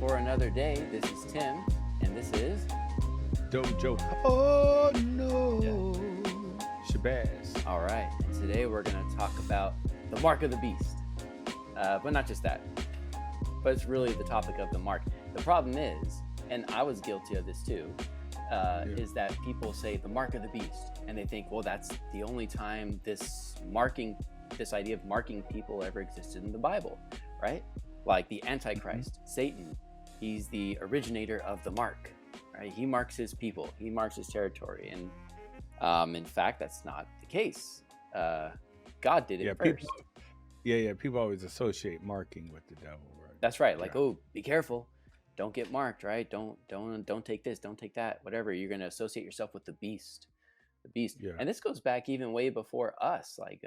for another day. This is Tim, and this is Dojo. Oh yeah. no. Shabazz. All right. And today we're going to talk about the mark of the beast, but not just that. But it's really the topic of the mark. The problem is, and I was guilty of this too, is that people say the mark of the beast, and they think, well, that's the only time this idea of marking people ever existed in the Bible, right? Like the Antichrist, Satan, he's the originator of the mark, right? He marks his people, he marks his territory, and in fact, that's not the case. God did it first. People always associate marking with the devil, right? That's right. Like, oh, be careful. Don't get marked, right? Don't take this, don't take that, whatever. You're going to associate yourself with the beast. Yeah. And this goes back even way before us, like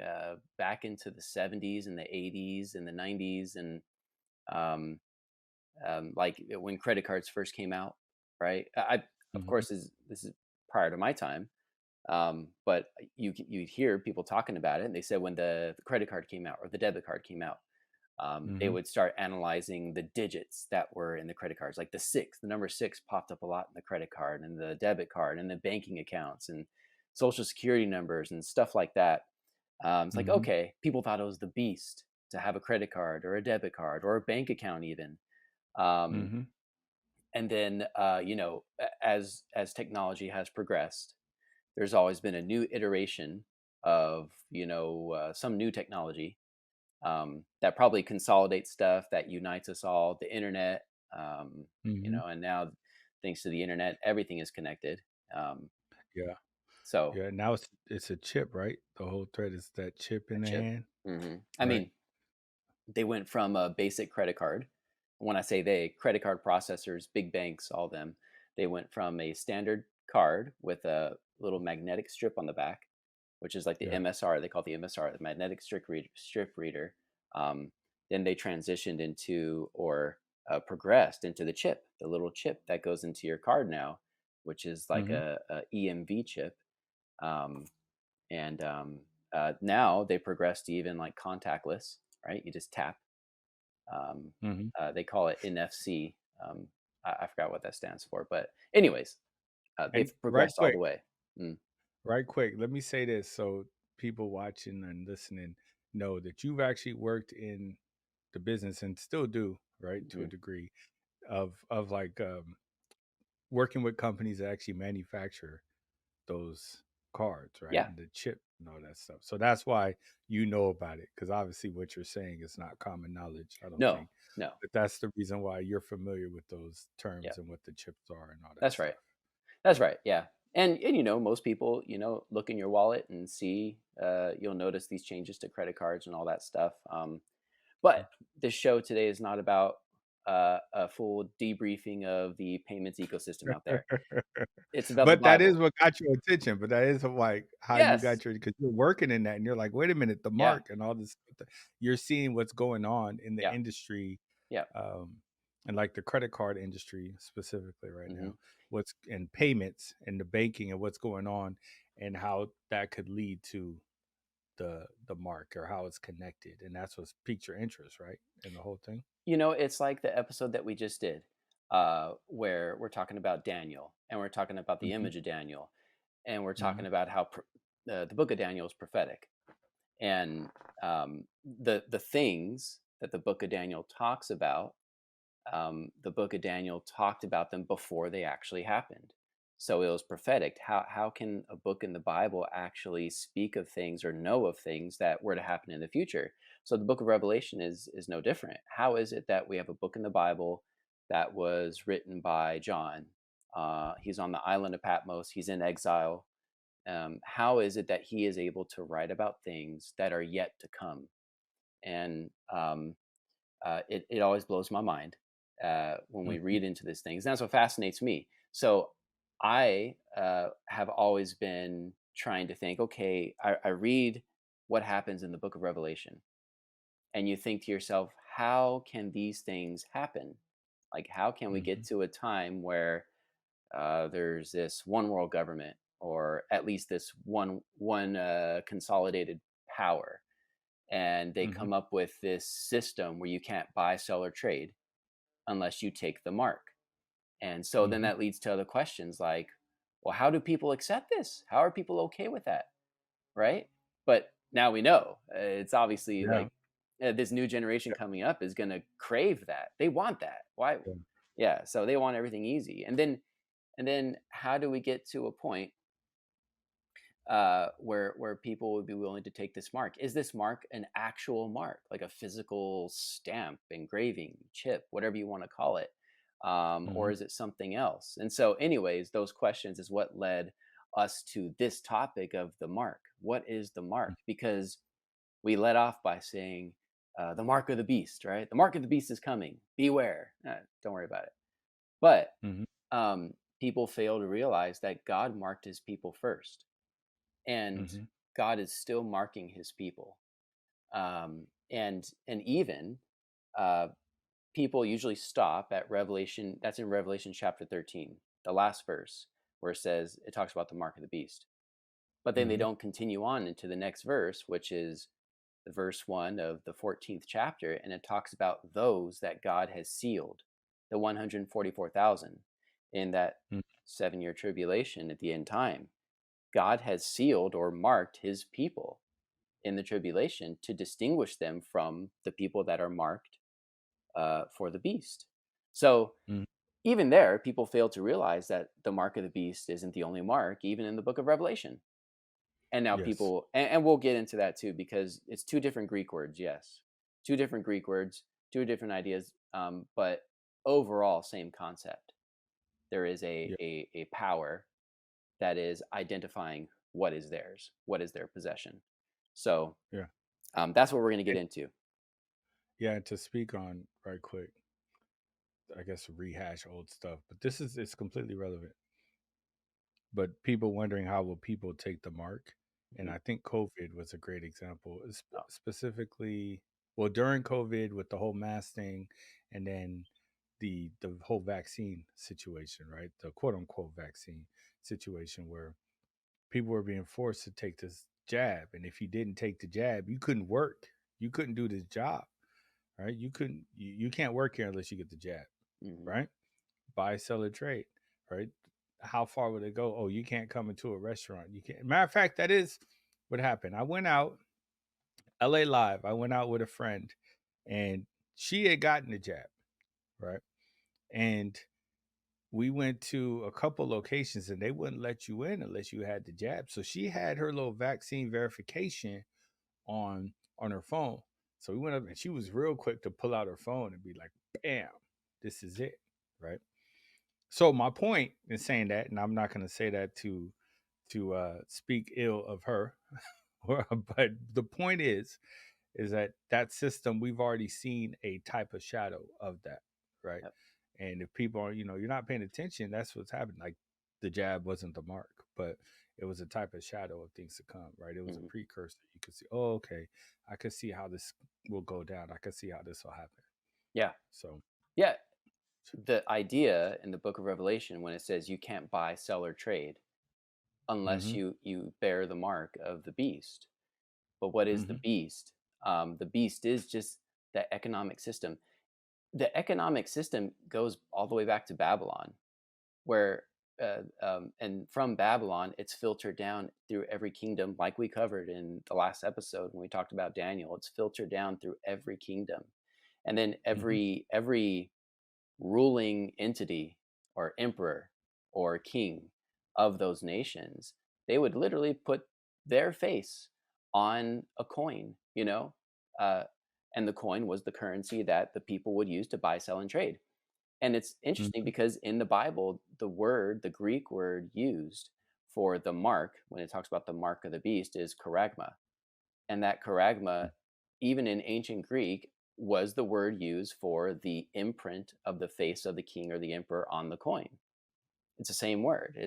back into the 70s and the 80s and the 90s, and like when credit cards first came out, right? Of course, this is prior to my time, but you'd hear people talking about it, and they said when the credit card came out or the debit card came out, they would start analyzing the digits that were in the credit cards, like the number 6 popped up a lot in the credit card and the debit card and the banking accounts and social security numbers and stuff like that. It's like, okay, people thought it was the beast to have a credit card or a debit card or a bank account even. And then, as technology has progressed, there's always been a new iteration of, some new technology that probably consolidates stuff, that unites us all, the internet, and now thanks to the internet, everything is connected. Yeah. So Yeah. Now it's a chip, right? The whole thread is that chip in the chip. hand. I Right. mean, they went from a basic credit card. When I say they, credit card processors, big banks, all them, they went from a standard card with a little magnetic strip on the back, which is like the MSR. They call it the MSR, the magnetic strip reader. Then they transitioned into, or progressed into, the chip, the little chip that goes into your card now, which is like a EMV chip. And now they progressed to even like contactless, right? You just tap. They call it NFC. I forgot what that stands for, but anyways, And they've progressed all the way. right quick, let me say this so people watching and listening know that you've actually worked in the business and still do, right, to a degree of like working with companies that actually manufacture those cards, right? Yeah. And the chip and all that stuff. So that's why you know about it, because obviously what you're saying is not common knowledge, I don't No. think. But that's the reason why you're familiar with those Yeah. terms and what the chips are and all that That's stuff. right. That's right. Yeah. And most people, look in your wallet and see, you'll notice these changes to credit cards and all that stuff. But this show today is not about a full debriefing of the payments ecosystem out there. It's about the But that is Bible. what got your attention. But that is like how you Yes. got your, because you're working in that and you're like, wait a minute, the Yeah. mark and all this. You're seeing what's going on in the Yeah. industry, Yeah. and like the credit card industry specifically right now. What's in payments and the banking and what's going on, and how that could lead to the mark or how it's connected, and that's what's piqued your interest, right, in the whole thing. It's like the episode that we just did, where we're talking about Daniel, and we're talking about the hmm image of Daniel, and we're hmm talking about how the book of Daniel is prophetic, and the things that the book of Daniel talks about, the book of Daniel talked about them before they actually happened. So it was prophetic. How can a book in the Bible actually speak of things or know of things that were to happen in the future? So the book of Revelation is no different. How is it that we have a book in the Bible that was written by John? He's on the island of Patmos. He's in exile. How is it that he is able to write about things that are yet to come? And it always blows my mind when we hmm read into these things. That's what fascinates me. So I have always been trying to think, okay, I read what happens in the book of Revelation, and you think to yourself, how can these things happen? Like, how can we get hmm to a time where there's this one world government, or at least this one consolidated power, and they hmm come up with this system where you can't buy, sell, or trade, unless you take the mark. And so then Mhm. that leads to other questions like, well, how do people accept this? How are people okay with that? Right? But now we know it's obviously Yeah. like this new generation coming up is going to crave that. They want that. Why? Yeah. Yeah. So they want everything easy. And then how do we get to a point where people would be willing to take this mark? Is this mark an actual mark, like a physical stamp, engraving, chip, whatever you want to call it, or Mhm. is it something else? And so, anyways, those questions is what led us to this topic of the mark. What is the mark? Because we let off by saying the mark of the beast, right? The mark of the beast is coming. Beware. Don't worry about it. But Mhm. people fail to realize that God marked His people first, and Mhm. God is still marking His people. And even uh, people usually stop at Revelation. That's in Revelation chapter 13, the last verse, where it talks about the mark of the beast. But then they Mhm. don't continue on into the next verse, which is the verse 1 of the 14th chapter, and it talks about those that God has sealed, the 144,000 in that Mhm. 7 year tribulation at the end time. God has sealed or marked His people in the tribulation to distinguish them from the people that are marked for the beast. So Mhm. even there, people fail to realize that the mark of the beast isn't the only mark, even in the book of Revelation. And now Yes. people, and we'll get into that too, because it's two different Greek words. Yes, two different Greek words, two different ideas, but overall same concept. There is Yeah. a power that is identifying what is theirs, what is their possession. So Yeah. that's what we're going to get And into. yeah, and to speak on right quick, I guess rehash old stuff, but this is it's completely relevant. But people wondering how will people take the mark, and Mhm. I think COVID was a great example, Oh, specifically. Well, during COVID with the whole mask thing, and then the whole vaccine situation, right? The quote unquote vaccine situation where people were being forced to take this jab, and if you didn't take the jab, you couldn't work, you couldn't do this job, right? You can't work here unless you get the jab, mhm. right? Buy, sell, or trade, right? How far would it go? Oh, you can't come into a restaurant. You can't. Matter of fact, that is what happened. I went out, LA Live. I went out with a friend, and she had gotten the jab, right? And we went to a couple locations, and they wouldn't let you in unless you had the jab. So she had her little vaccine verification on her phone. So we went up, and she was real quick to pull out her phone and be like, "Bam, this is it," right? So my point in saying that, and I'm not going to say that to speak ill of her, but the point is that that system we've already seen a type of shadow of that, right? Yep. And if people are, you're not paying attention, that's what's happening. Like the jab wasn't the mark, but it was a type of shadow of things to come, right? It was a Mhm. precursor. You could see, oh, okay, I could see how this will go down. I could see how this will happen. Yeah. So, Yeah. The idea in the book of Revelation when it says you can't buy, sell, or trade unless mm-hmm, you bear the mark of the beast. But what is the mm-hmm, beast? The beast is just the economic system. The economic system goes all the way back to Babylon, where and from Babylon, it's filtered down through every kingdom, like we covered in the last episode when we talked about Daniel. It's filtered down through every kingdom, and then mm-hmm, every ruling entity or emperor or king of those nations, they would literally put their face on a coin, uh, and the coin was the currency that the people would use to buy, sell, and trade. And it's interesting mm-hmm, because in the Bible, the Greek word used for the mark, when it talks about the mark of the beast, is charagma. And that charagma, even in ancient Greek, was the word used for the imprint of the face of the king or the emperor on the coin. It's the same word.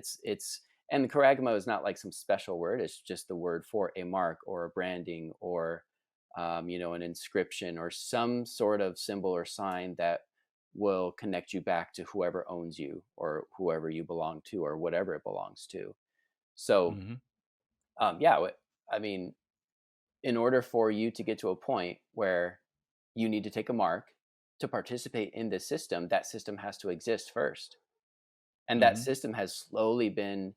And the charagma is not like some special word. It's just the word for a mark or a branding or an inscription or some sort of symbol or sign that will connect you back to whoever owns you or whoever you belong to or whatever it belongs to. So, mm-hmm. yeah, I mean, in order for you to get to a point where you need to take a mark, to participate in this system, that system has to exist first. And that Mhm. system has slowly been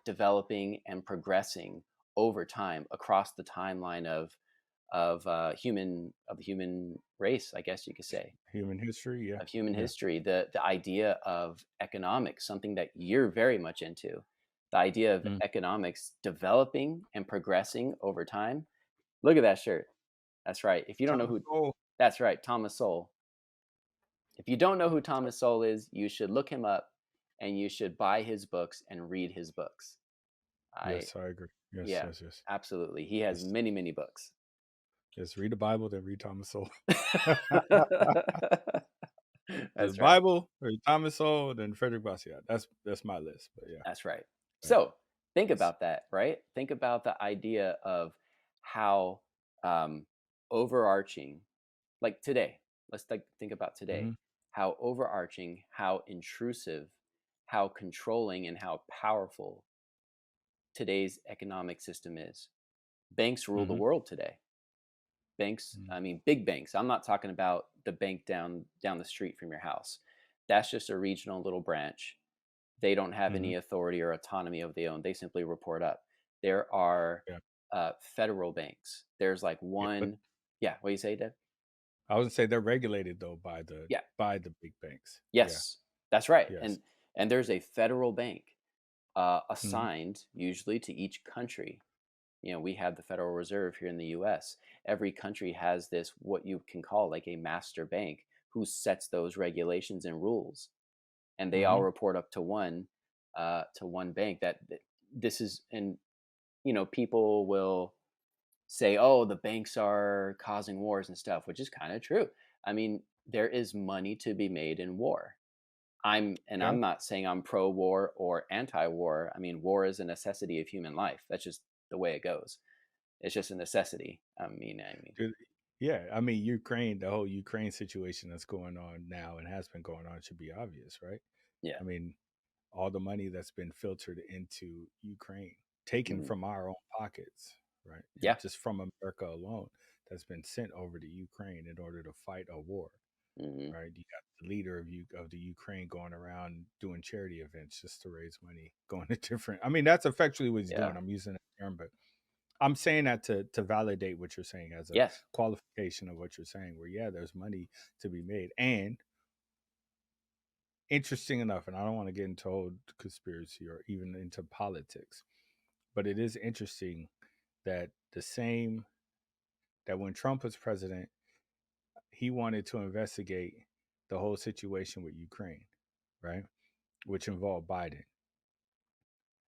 developing and progressing over time across the timeline of the human race, I guess you could say, Human history, yeah. of human Yeah. history. The idea of economics, something that you're very much into, the idea of Mm. economics developing and progressing over time. Look at that shirt. That's right. If you don't know Thomas who, Sowell. that's right, Thomas Sowell. If you don't know who Thomas Sowell is, you should look him up and you should buy his books and read his books. I Yes, I agree. Yes, Yeah, yes, yes. absolutely. He has Yes. many, many books. Yes, read the Bible, then read Thomas Sowell. The That's right. Bible, read Thomas Sowell, then Frederick Bastiat. That's my list, but yeah. That's right. Right. So think Yes. about that, right? Think about the idea of how overarching, like today, let's think about today, Mhm. how overarching, how intrusive, how controlling, and how powerful today's economic system is. Banks rule the Mhm. world today. Banks, Mhm. I mean, big banks. I'm not talking about the bank down the street from your house. That's just a regional little branch. They don't have Mhm. any authority or autonomy of their own. They simply report up. There are Yeah. federal banks. There's like Yeah, but one. Yeah, what do you say, Deb? I would say they're regulated though Yeah. by the big banks. Yeah. Yes, that's right. Yes. And there's a federal bank Mhm. assigned usually to each country. We have the Federal Reserve here in the US. Every country has this, what you can call like a master bank, who sets those regulations and rules. And they all Mhm. report up to one bank that this is, and people will say, oh, the banks are causing wars and stuff, which is kind of true. I mean, there is money to be made in war. Yeah. I'm not saying I'm pro war or anti war. I mean, war is a necessity of human life. That's just the way it goes. It's just a necessity. I mean, Dude, yeah, I mean, Ukraine, the whole Ukraine situation that's going on now and has been going on should be obvious, right? yeah. I mean, all the money that's been filtered into Ukraine, taken Hmm. from our own pockets, right? And Yeah. just from America alone, that's been sent over to Ukraine in order to fight a war, Hmm. right? You got the leader of the Ukraine going around doing charity events just to raise money, going to different. I mean, that's effectively what he's Yeah. doing. I'm using that term, but I'm saying that to validate what you're saying as a Yes. qualification of what you're saying. Where yeah, there's money to be made, and interesting enough, and I don't want to get into whole conspiracy or even into politics, but it is interesting that the same that when Trump was president, he wanted to investigate the whole situation with Ukraine, right? Which involved Biden.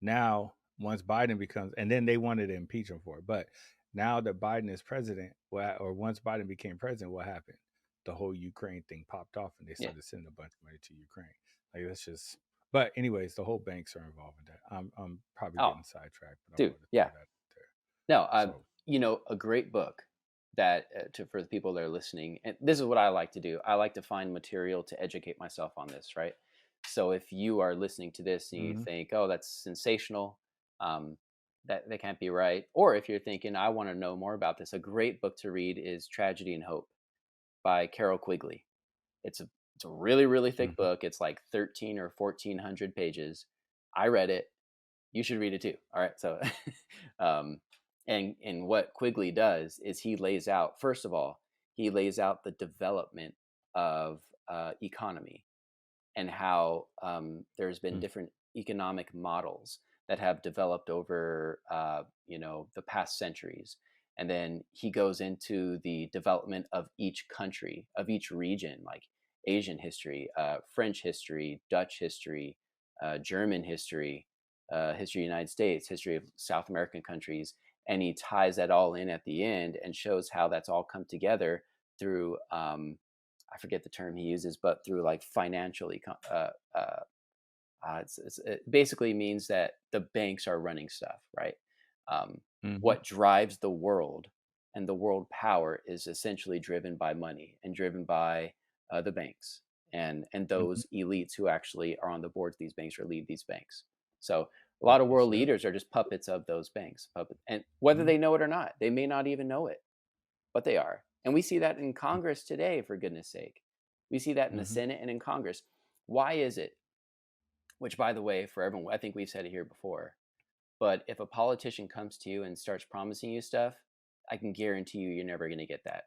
Now, once Biden becomes, and then they wanted to impeach him for it, but now that Biden is president, or once Biden became president, what happened? The whole Ukraine thing popped off, and they Yeah. started sending a bunch of money to Ukraine. Like that's just. But anyways, the whole banks are involved in that. I'm probably Oh, getting sidetracked, but I dude. wanted to throw Yeah. that out there. No. So. A great book that for the people that are listening, and this is what I like to do. I like to find material to educate myself on this, right? So if you are listening to this and you Hmm. think, "Oh, that's sensational," that can't be right, or if you're thinking, "I want to know more about this," a great book to read is "Tragedy and Hope" by Carol Quigley. It's a really really thick Hmm. book. It's like 13 or 1400 pages. I read it. You should read it too. All right. So, um, and what Quigley does is he lays out, first of all, he lays out the development of economy and how there's been different economic models that have developed over the past centuries. And then he goes into the development of each country, of each region, like Asian history, French history, Dutch history, German history, history of the United States, history of South American countries. And he ties that all in at the end and shows how that's all come together through I forget the term he uses, but through like it basically means that the banks are running stuff, right? Um, Hmm. what drives the world and the world power is essentially driven by money and driven by the banks and Hmm. those elites who actually are on the boards of these banks or lead these banks. So a Well lot of world said. leaders are just puppets of those banks, and whether Mhm. they know it or not, they may not even know it, but they are. And we see that in Congress today, for goodness sake. We see that in the Mm-hmm. Senate and in Congress. Why is it? Which, by the way, for everyone, I think we've said it here before. But if a politician comes to you and starts promising you stuff, I can guarantee you, you're never going to get that.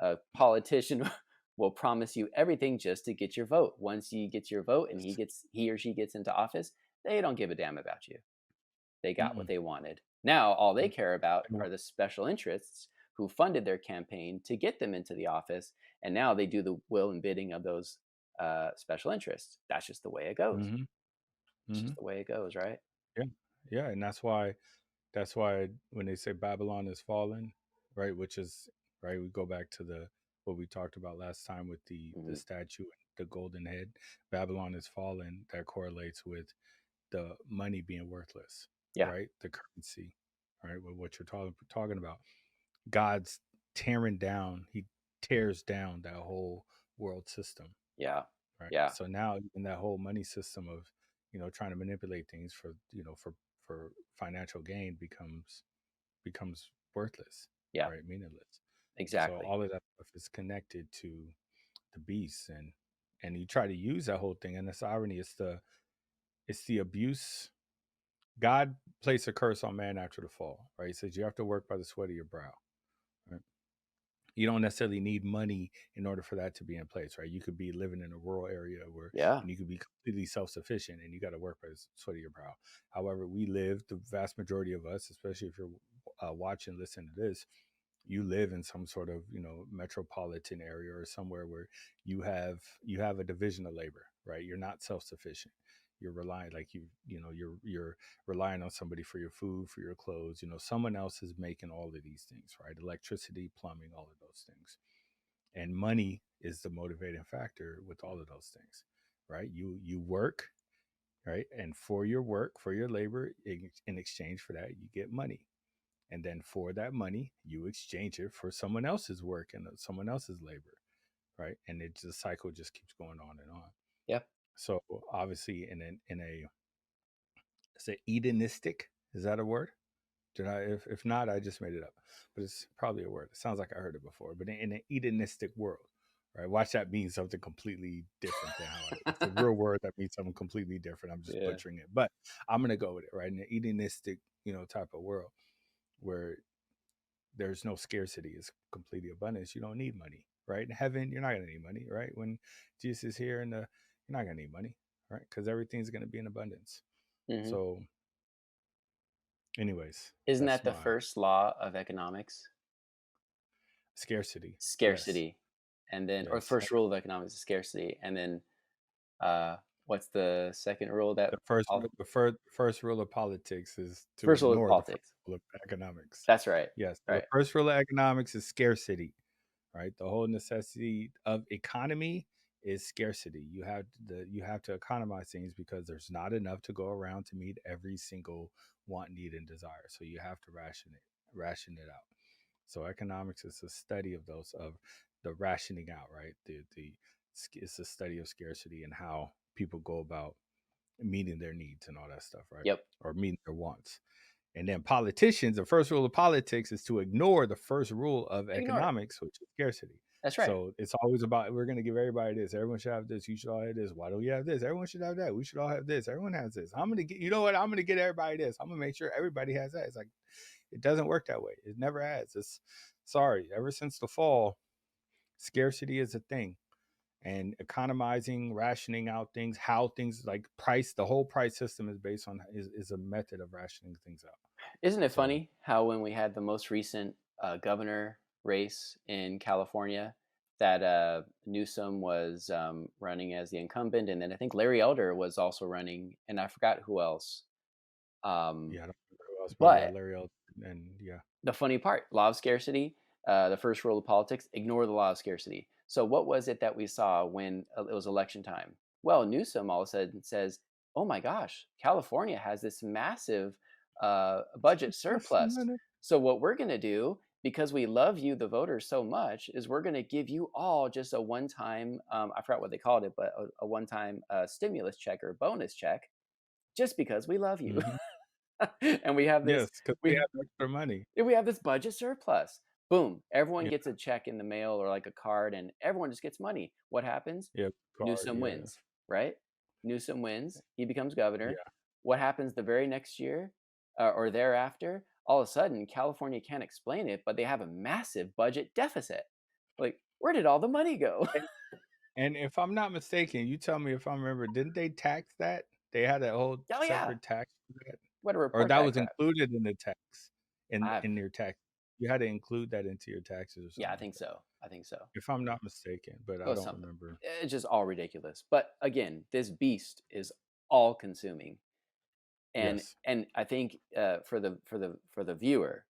A politician will promise you everything just to get your vote. Once he gets your vote and he or she gets into office, they don't give a damn about you. They got what Mm-mm. they wanted. Now all they Mm. care about They are want- the special interests who funded their campaign to get them into the office, and now they do the will and bidding of those special interests. That's just the way it goes. Mhm, It's mhm. just the way it goes, right? Yeah, yeah, and that's why when they say Babylon is fallen, right, which is right, we go back to the what we talked about last time with the Hmm. statue, the golden head. Babylon is fallen. That correlates with the money being worthless, Yeah, right? The currency, right? With what you're talking about, God's tearing down. He tears down that whole world system, yeah, right? yeah, So now in that whole money system of trying to manipulate things for for financial gain becomes worthless, yeah, right? Meaningless. So exactly. all of that stuff is connected to the beast, and you try to use that whole thing, and this irony is the abuse. God placed a curse on man after the fall, right? He says you have to work by the sweat of your brow, right? You don't necessarily need money in order for that to be in place, right? You could be living in a rural area where Yeah. and you could be completely self-sufficient and you got to work by the sweat of your brow. However, we live, the vast majority of us, especially if you're watching, listening to this, you live in some sort of metropolitan area or somewhere where you have a division of labor, right? You're not self-sufficient. You're relying, like you're relying on somebody for your food, for your clothes. Someone else is making all of these things, right? Electricity, plumbing, all of those things. And money is the motivating factor with all of those things, right? You work, right? And for your work, for your labor, in exchange for that, you get money. And then for that money, you exchange it for someone else's work and someone else's labor, right? And the cycle just keeps going on and on. Yeah. So obviously, in a it's a hedonistic, is that a word? Did I? If not, I just made it up. But it's probably a word. It sounds like I heard it before. But in an hedonistic world, right? Watch that mean something completely different than how it's a real word that means something completely different. I'm just Yeah. butchering it, but I'm gonna go with it, right? In an hedonistic, type of world where there's no scarcity, it's completely abundance. You don't need money, right? In heaven, you're not gonna need money, right? When Jesus is here, you're not gonna need money, right? Because everything's gonna be in abundance. Hmm. So, anyways, Isn't that's that the my first law of economics? scarcity. Yes, Scarcity. And then, or the yes. first rule of economics is scarcity. And then, what's the second rule that The first all the first rule of politics is to first rule of ignore the first politics? rule of economics. That's right. Yes, so the Right. first rule of economics is scarcity, right? The whole necessity of economy is scarcity. You have to economize things because there's not enough to go around to meet every single want, need, and desire. So you have to ration it out. So economics is a study of the rationing out, right? It's a study of scarcity and how people go about meeting their needs and all that stuff, right? Yep. Or meeting their wants. And then politicians, the first rule of politics is to ignore the first rule of Ignore it. economics, which is scarcity. That's right. So it's always about we're going to give everybody this. Everyone should have this. You should all have this. Why do we have this? Everyone should have that. We should all have this. Everyone has this. I'm going to get, you know what? I'm going to get everybody this. I'm going to make sure everybody has that. It's like, it doesn't work that way. It never has. It's sorry. Ever since the fall, scarcity is a thing, and economizing, rationing out things, how things like price, the whole price system is based on is a method of rationing things out. Isn't it So funny how when we had the most recent governor race in California, that Newsom was running as the incumbent, and then I think Larry Elder was also running, and I forgot who else. Um, yeah, I don't remember who else, but yeah, but Larry Elder, and yeah, the funny part, law of scarcity, the first rule of politics, ignore the law of scarcity. So what was it that we saw when it was election time? Well, Newsom all of a sudden says, oh my gosh, California has this massive budget surplus surplus. money. So what we're going to do, because we love you the voters so much, is we're going to give you all just a one-time, I forgot what they called it, but a one-time stimulus check or bonus check, just because we love you. Mm-hmm. And we have this Yes, because we we have extra money. we have this budget surplus. Boom, everyone Yeah. gets a check in the mail or like a card, and everyone just gets money. What happens? Yeah. Card. Newsom Yeah. wins, right? Newsom wins. He becomes governor. Yeah. What happens the very next year or thereafter? All of a sudden, California can't explain it, but they have a massive budget deficit. Like, where did all the money go? And, and if I'm not mistaken, you tell me if I remember, didn't they tax that? They had a whole Oh yeah, separate tax for that? what a Or report that that was crap. included in the tax I in your tax. You had to include that into your taxes or Yeah, I something like think that. so. I think so. If I'm not mistaken, but It I was don't something. remember. It's just all ridiculous. But again, this beast is all consuming, and Yes. I think for the viewer,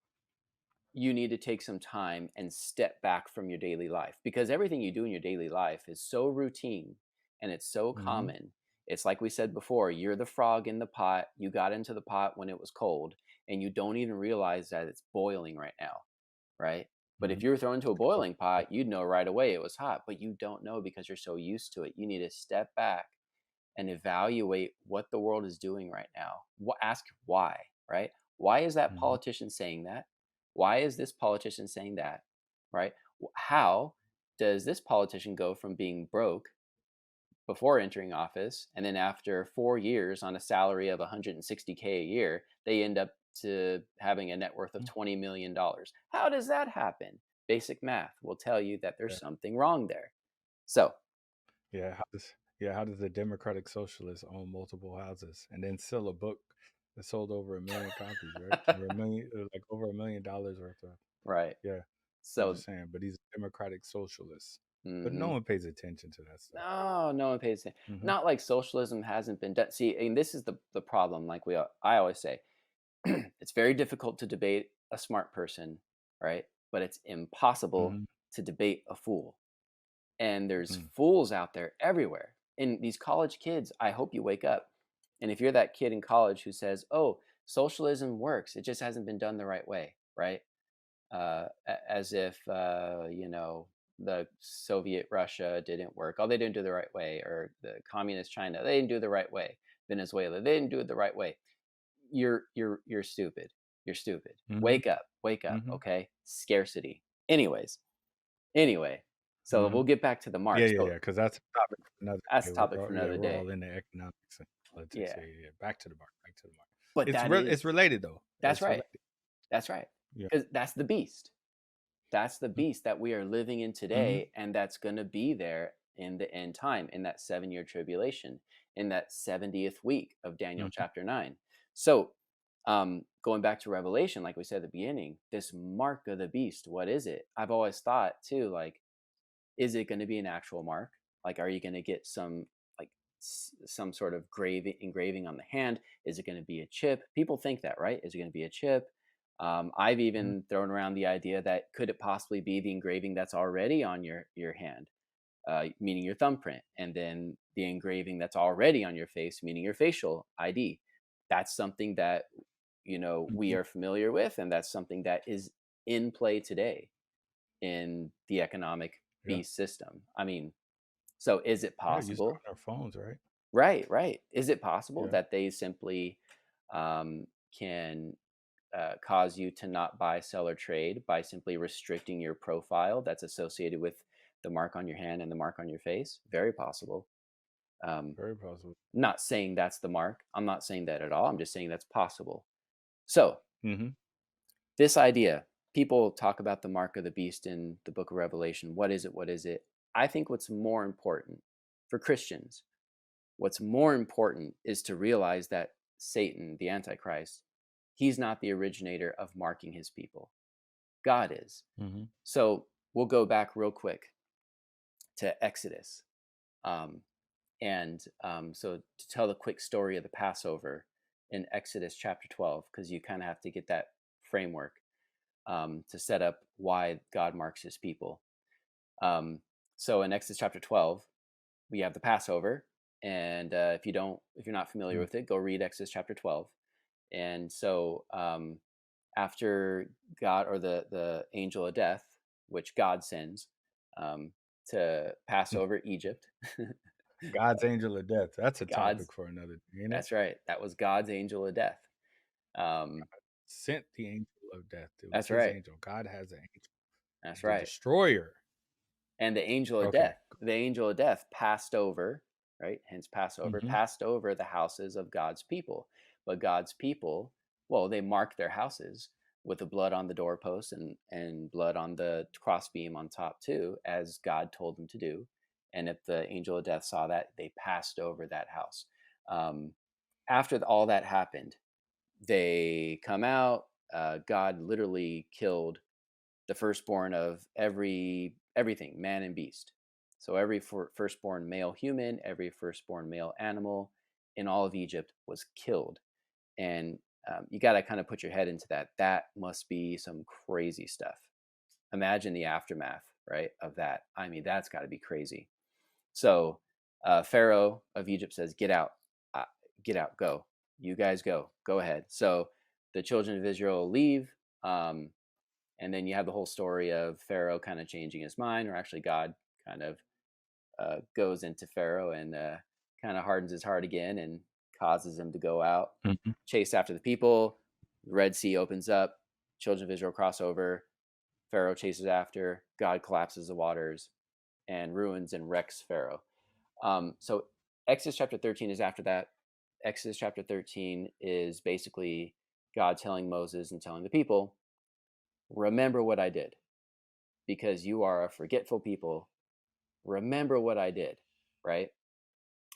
you need to take some time and step back from your daily life, because everything you do in your daily life is so routine and it's so Mhm. common. It's like we said before, you're the frog in the pot. You got into the pot when it was cold, and you don't even realize that it's boiling right now, right? But if Mhm. you were thrown into a Oh, boiling yeah. pot, you'd know right away it was hot, but you don't know because you're so used to it. You need to step back and evaluate what the world is doing right now. Ask why, right? Why is that Mhm. politician saying that? Why is this politician saying that? Right? How does this politician go from being broke before entering office, and then after 4 years on a salary of 160K a year, they end up to having a net worth of Mm. $20 million? How does that happen? Basic math will tell you that there's Yeah. something wrong there. So, Yeah. How does the Democratic Socialist own multiple houses and then sell a book that sold over 1 million copies, right? Or like over $1 million worth of. right. Yeah. I'm So, just saying, but he's a Democratic Socialist. But no mhm. one pays attention to that stuff. No, no one pays attention. Mhm. Not like socialism hasn't been done. See, and this is the problem. Like I always say, it's very difficult to debate a smart person, right? But it's impossible Mhm. to debate a fool. And there's Mhm. fools out there everywhere. And these college kids, I hope you wake up. And if you're that kid in college who says, "Oh, socialism works. It just hasn't been done the right way," right? As if the Soviet Russia didn't work. Oh, they didn't do it the right way, or the communist China, they didn't do it the right way. Venezuela, they didn't do it the right way. You're stupid. You're stupid. Mhm. Wake up. Wake up. Mhm. Okay. Scarcity. Anyways. Anyway. So Mhm. we'll get back to the mark. Yeah, yeah, So yeah. Because that's a topic for another that's day. a topic for Yeah, another we're all day. into economics and politics. Yeah. Yeah, yeah, yeah. Back to the mark. Back to the mark. But It's related though. that's It's right. related. That's right. Yeah. Because that's the beast. That's the Mm. beast that we are living in Mhm. today, and that's going to be there in the end time, in that 7 year tribulation, in that 70th week of Daniel Mhm. chapter 9. So, going back to Revelation, like we said at the beginning, this mark of the beast, what is it? I've always thought too, like, is it going to be an actual mark? Like, are you going to get some, like, some sort of engraving on the hand? Is it going to be a chip? People think that, right? Is it going to be a chip? I've Mhm. even thrown around the idea that could it possibly be the engraving that's already on your hand, meaning your thumbprint, and then the engraving that's already on your face, meaning your facial ID. That's something that we Mhm. are familiar with, and that's something that is in play today in the economic Yeah. beast system. I mean, so is it Yeah, use it possible? on our phones, right? Right, right. Is it possible Yeah. that they simply can cause you to not buy, sell, or trade by simply restricting your profile that's associated with the mark on your hand and the mark on your face? Very possible. Um, Very possible. not saying that's the mark. I'm not saying that at all. I'm just saying that's possible. So, Mhm. this idea, people talk about the mark of the beast in the book of Revelation. What is it? What is it? I think what's more important for Christians, what's more important is to realize that Satan, the Antichrist, he's not the originator of marking his people. God is. Mhm. So we'll go back real quick to Exodus. Um, so to tell the quick story of the Passover in Exodus chapter 12, because you kind of have to get that framework to set up why God marks his people. Um, so in Exodus chapter 12, we have the Passover. And if you're not familiar Mm. with it, go read Exodus chapter 12. And so after God, or the angel of death, which God sends to pass over Egypt, God's angel of death. That's a God's, topic for another day, ain't it? that's right. That was God's angel of death. Um, Sent the angel of death. It was that's his right. angel. God has an angel. That's the right. destroyer. And the angel of Okay. death, the angel of death passed over, right? Hence Passover, Mhm. passed over the houses of God's people. But God's people, well, they marked their houses with the blood on the doorpost and blood on the crossbeam on top too, as God told them to do. And if the angel of death saw that, they passed over that house. Um, after all that happened, they come out. God literally killed the firstborn of everything, man and beast. So every firstborn male human, every firstborn male animal in all of Egypt was killed. And you got to kind of put your head into that. That must be some crazy stuff. Imagine the aftermath, right, of that. I mean, that's got to be crazy. So Pharaoh of Egypt says, "Get out, uh, get out, go. You guys go ahead." So the children of Israel leave. And then you have the whole story of Pharaoh kind of changing his mind, or actually God kind of goes into Pharaoh and kind of hardens his heart again and causes him to go out, Mhm. chase after the people. The Red Sea opens up, children of Israel cross over, Pharaoh chases after, God collapses the waters and ruins and wrecks Pharaoh. So Exodus chapter 13 is after that. Exodus chapter 13 is basically God telling Moses and telling the people, remember what I did because you are a forgetful people. Remember what I did, right?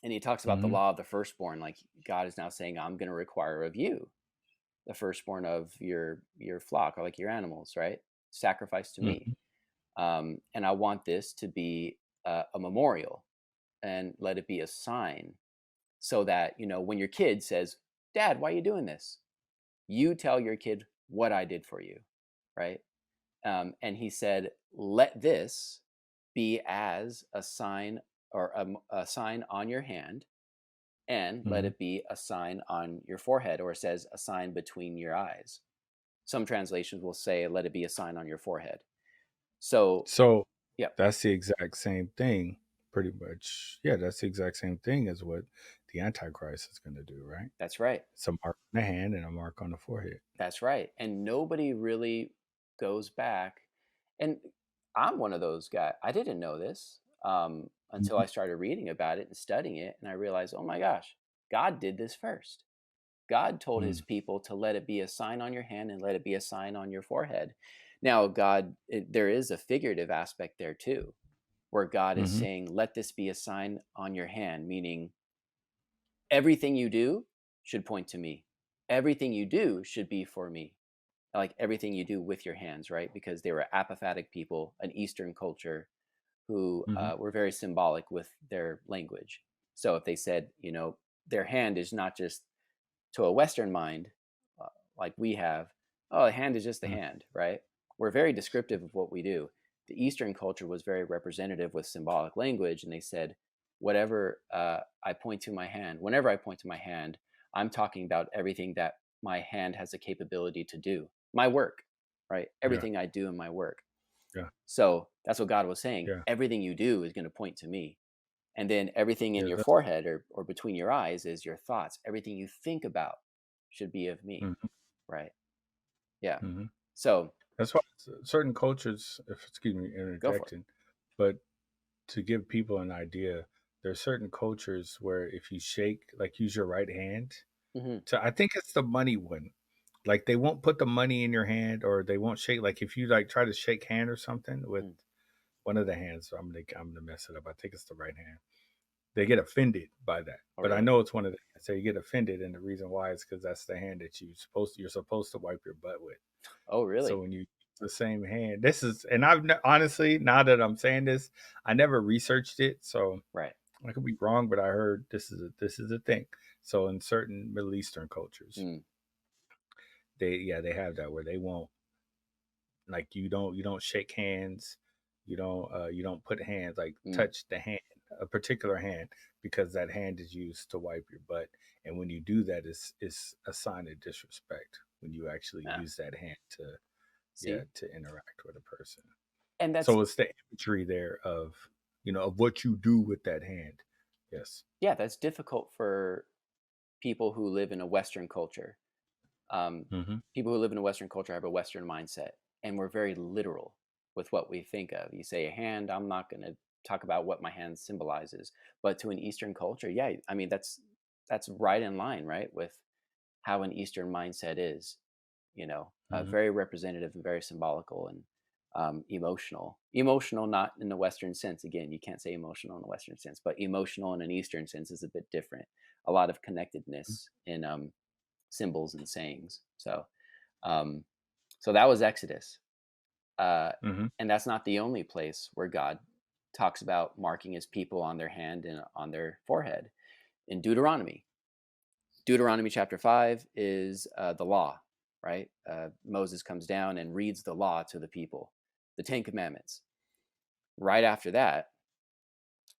And he talks about the Mhm. law of the firstborn. Like God is now saying, I'm going to require of you the firstborn of your flock or like your animals, right? Sacrifice to me. Mhm. And I want this to be a memorial and let it be a sign so that, when your kid says, Dad, why are you doing this? You tell your kid what I did for you, right? And he said, let this be as a sign or a sign on your hand, and let Mhm. it be a sign on your forehead, or it says a sign between your eyes. Some translations will say, let it be a sign on your forehead. So, So yeah, that's the exact same thing, pretty much. Yeah, that's the exact same thing as what the Antichrist is going to do, right? that's right. It's a mark on the hand and a mark on the forehead. That's right. And nobody really goes back. And I'm one of those guys. I didn't know this until Mhm. I started reading about it and studying it. And I realized, oh my gosh, God did this first. God told his Mm. people to let it be a sign on your hand and let it be a sign on your forehead. Now, there is a figurative aspect there too, where God is Mhm. saying, let this be a sign on your hand, meaning everything you do should point to me. Everything you do should be for me. Like everything you do with your hands, right? Because they were apophatic people, an Eastern culture who Mhm. were very symbolic with their language. So if they said, their hand is not just to a Western mind, uh, like we have, oh, a hand is just a Mm. hand, right? We're very descriptive of what we do. The Eastern culture was very representative with symbolic language, and they said, whatever I point to my hand, whenever I point to my hand, I'm talking about everything that my hand has the capability to do, my work, right? Yeah. Everything I do in my work. Yeah. So that's what God was saying. Yeah. Everything you do is going to point to me. And then everything in Yeah. your That's. forehead or between your eyes is your thoughts. Everything you think about should be of me, Mhm. right? Yeah. Mhm. So That's why certain cultures, if excuse me, go for interjecting, but to give people an idea, there are certain cultures where if you shake, like use your right hand it. to, I think it's the money one. Like they won't put the money in your hand, or they won't shake. Like if you like try to shake hand or something with Mm. one of the hands, so I'm gonna mess it up. I think it's the right hand. They get offended by that, Oh, but I really? know it's one of the hands. So you get offended, and the reason why is because that's the hand that you're supposed to wipe your butt with. Oh, So really? when you use the same hand, this is, and honestly, now that I'm saying this, I never researched it, so Right. I could be wrong, but I heard this is a thing. So in certain Middle Eastern cultures, Mm. they have that where they won't, like, you don't shake hands, you don't put hands, like Mm. touch the hand, a particular hand, because that hand is used to wipe your butt, and when you do that, it's a sign of disrespect when you actually Yeah. use that hand to, yeah, See, to interact with a person. and that's So it's the imagery there of, of what you do with that hand. Yes. yeah, that's difficult for people who live in a Western culture. Um, Mm-hmm. People who live in a Western culture have a Western mindset, and we're very literal. with what we think of. You say a hand, I'm not going to talk about what my hand symbolizes, but to an Eastern culture, yeah, I mean that's right in line, right, with how an Eastern mindset is. Mhm. Very representative and very symbolical and emotional. Emotional, not in the Western sense. Again, you can't say emotional in the Western sense, but emotional in an Eastern sense is a bit different. A lot of connectedness in symbols and sayings. Um, so that was Exodus, uh, Mhm. and that's not the only place where God talks about marking His people on their hand and on their forehead. In Deuteronomy chapter 5 is the law, right? Moses comes down and reads the law to the people, the Ten Commandments. Right after that,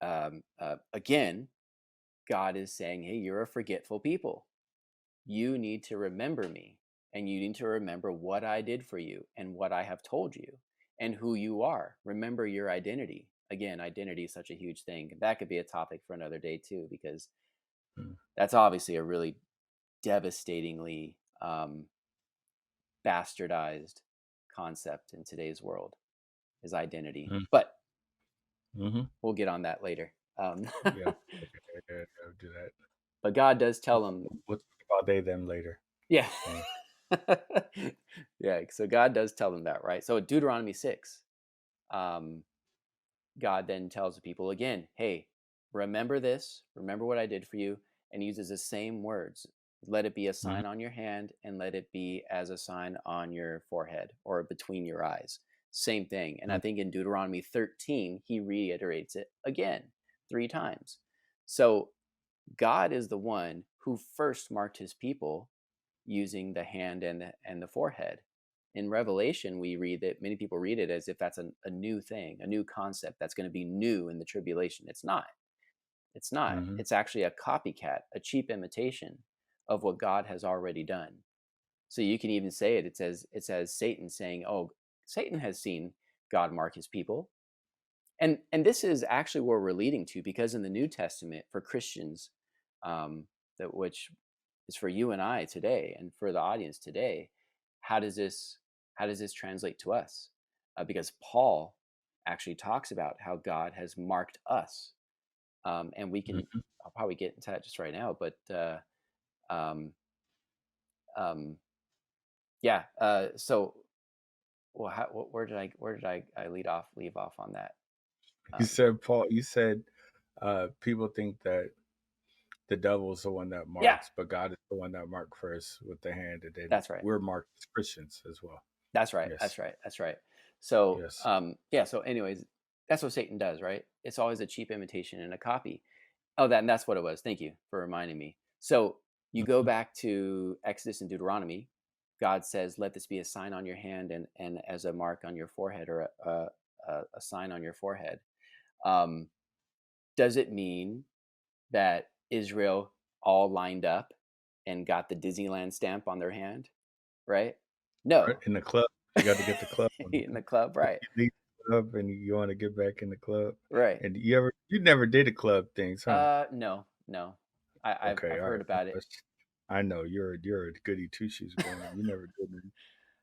again, God is saying, hey, you're a forgetful people. You need to remember me, and you need to remember what I did for you and what I have told you and who you are. Remember your identity. Again, identity is such a huge thing. That could be a topic for another day, too, because Mhm. that's obviously a really devastatingly bastardized concept in today's world is identity. Mhm. But Mhm. we'll get on that later. Yeah. Okay. Yeah, I'll do that. But God does tell them, We'll talk about they them later. yeah. Thing. Yeah, so God does tell them that, right? So Deuteronomy 6, um, God then tells the people again, hey, remember this, remember what I did for you, and uses the same words. Let it be a Mhm. sign on your hand, and let it be as a sign on your forehead or between your eyes. Same thing. And I Mhm. think in Deuteronomy 13, he reiterates it again 3 times. So God is the one who first marked his people using the hand and the forehead. In Revelation, we read that many people read it as if that's a new thing, a new concept that's going to be new in the tribulation. It's not. It's not. Mhm. It's actually a copycat, a cheap imitation of what God has already done. So you can even say it. It says Satan saying, "Oh, Satan has seen God mark his people." And this is actually where we're leading to, because in the New Testament for Christians, um, that which is for you and I today, and for the audience today, how does this how does this translate to us? Because Paul actually talks about how God has marked us, and we can. Mhm. I'll probably get into that just right now, but um, um, yeah. So, well, where did I leave off on that? You Um, said Paul. You said people think that the devil's the one that yeah, marks, but God is the one that marked first with the hand, and then that's right. we're marked as Christians as well. That's right. Yes. That's right. That's right. So, Yes. yeah. So, anyways, that's what Satan does, right? It's always a cheap imitation and a copy. Oh, and that's what it was. Thank you for reminding me. So, you go Mhm. back to Exodus and Deuteronomy. God says, "Let this be a sign on your hand and as a mark on your forehead, or a sign on your forehead." Um, does it mean that Israel all lined up and got the Disneyland stamp on their hand? Right? Right No. in the club, you got to get the club on. In the club, right? You leave the club and you want to get back in the club. Right. And you never did the club things, huh? No, no. I've Okay, I've all right. heard about it. I know you're a goody two shoes going. You never did it.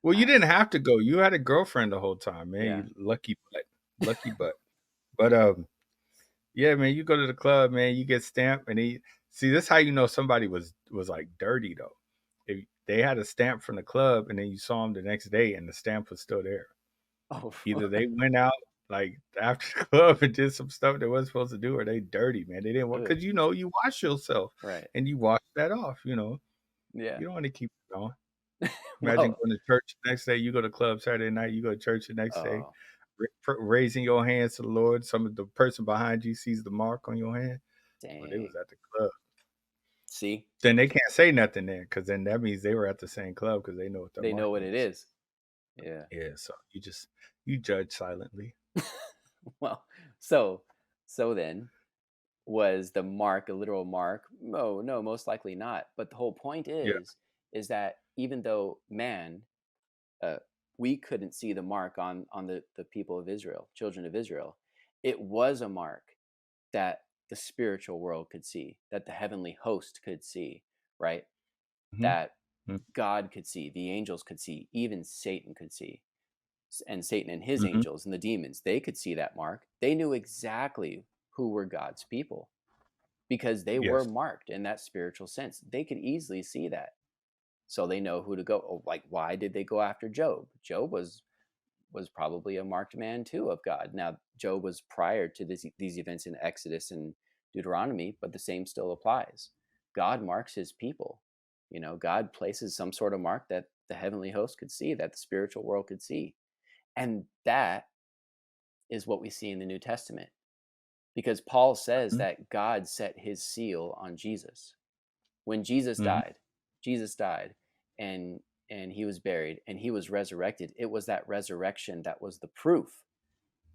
Well, you I, didn't have to go. You had a girlfriend the whole time, man. yeah. You lucky butt, lucky butt. But yeah, man, you go to the club, man. You get stamped, and see this how you know somebody was like dirty though. If they had a stamp from the club, and then you saw them the next day, and the stamp was still there. Oh, Either they went out like after the club and did some stuff they wasn't supposed to do, or they dirty, man. They didn't want ugh, because you wash yourself right. and you wash that off. Yeah. You don't want to keep it going. Imagine Well, going to church the next day. You go to club Saturday night. You go to church the next day, oh, raising your hands to the Lord. Some of the person behind you sees the mark on your hand. Well, they was dang. at the club. See, Then they can't say nothing then, because then that means they were at the same club because they know what the they know mark what it means. is. Yeah. Yeah, so you judge silently. Well, so then was the mark a literal mark? No, no, most likely not. But the whole point Yeah. is that even though man, uh, we couldn't see the mark on the people of Israel, children of Israel, it was a mark that the spiritual world could see, that the heavenly host could see, right? Hmm. That God could see, the angels could see, even Satan could see. and Satan and his Hmm. angels and the demons, they could see that mark. They knew exactly who were God's people because they were Yes. marked in that spiritual sense. They could easily see that. So they know who to go. Oh, like, why did they go after Job? Job was probably a marked man too of God. Now, Job was prior to these events in Exodus and Deuteronomy, but the same still applies. God marks his people. God places some sort of mark that the heavenly host could see, that the spiritual world could see. And that is what we see in the New Testament. Because Paul says Hmm. that God set his seal on Jesus. When Hmm. Jesus died and he was buried and he was resurrected. It was that resurrection that was the proof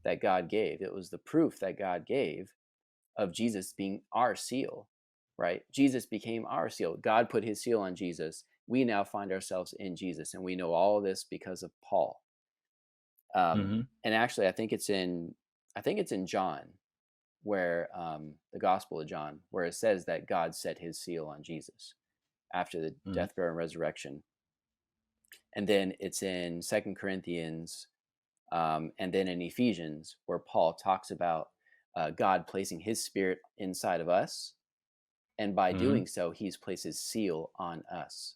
that God gave. It was the proof that God gave of Jesus being our seal, right? Jesus became our seal. God put his seal on Jesus. We now find ourselves in Jesus, and we know all of this because of Paul. Hmm. And actually, I think it's in John where the Gospel of John, where it says that God set his seal on Jesus after the Hmm. death, burial, and resurrection. And then it's in Second Corinthians, and then in Ephesians, where Paul talks about God placing his spirit inside of us. And by Hmm. doing so, he's placed his seal on us.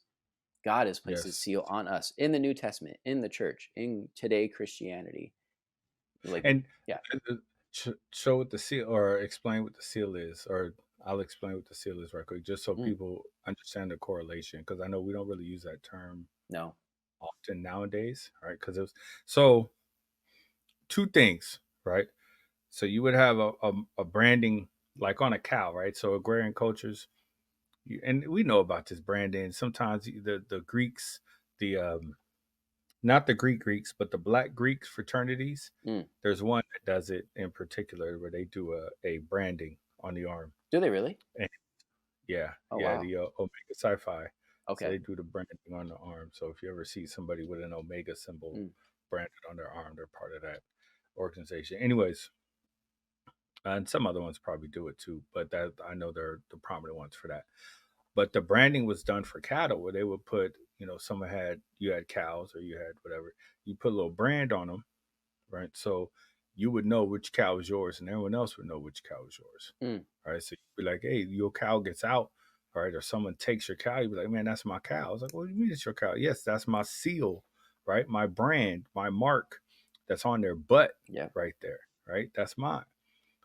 God has placed his Yes. seal on us in the New Testament, in the church, in today Christianity. Like, And yeah. show what the seal, or explain what the seal is, or I'll explain what the seal is right quick, just so Mm, people understand the correlation, because I know we don't really use that term no. often nowadays, right? Because it was so two things, right? So you would have a branding like on a cow, right? So agrarian cultures, and we know about this branding. Sometimes the Greeks, the not the Greeks, but the Black Greeks fraternities. Mm. There's one that does it in particular where they do a branding on the arm. Do they really? And yeah, Oh, yeah, wow. the Omega Sci-Fi. So Okay. they do the branding on the arm. So if you ever see somebody with an Omega symbol Mm, branded on their arm, they're part of that organization. Anyways, and some other ones probably do it too, but that I know they're the prominent ones for that. But the branding was done for cattle, where they would put, someone had you had cows or you had whatever, you put a little brand on them, right? So you would know which cow is yours, and everyone else would know which cow is yours, mm, right? So you'd be like, hey, your cow gets out, right? Or someone takes your cow, you'd be like, man, that's my cow. I was like, what do you mean it's your cow? Yes, that's my seal, right? My brand, my mark that's on their butt yeah. right there, right? That's mine.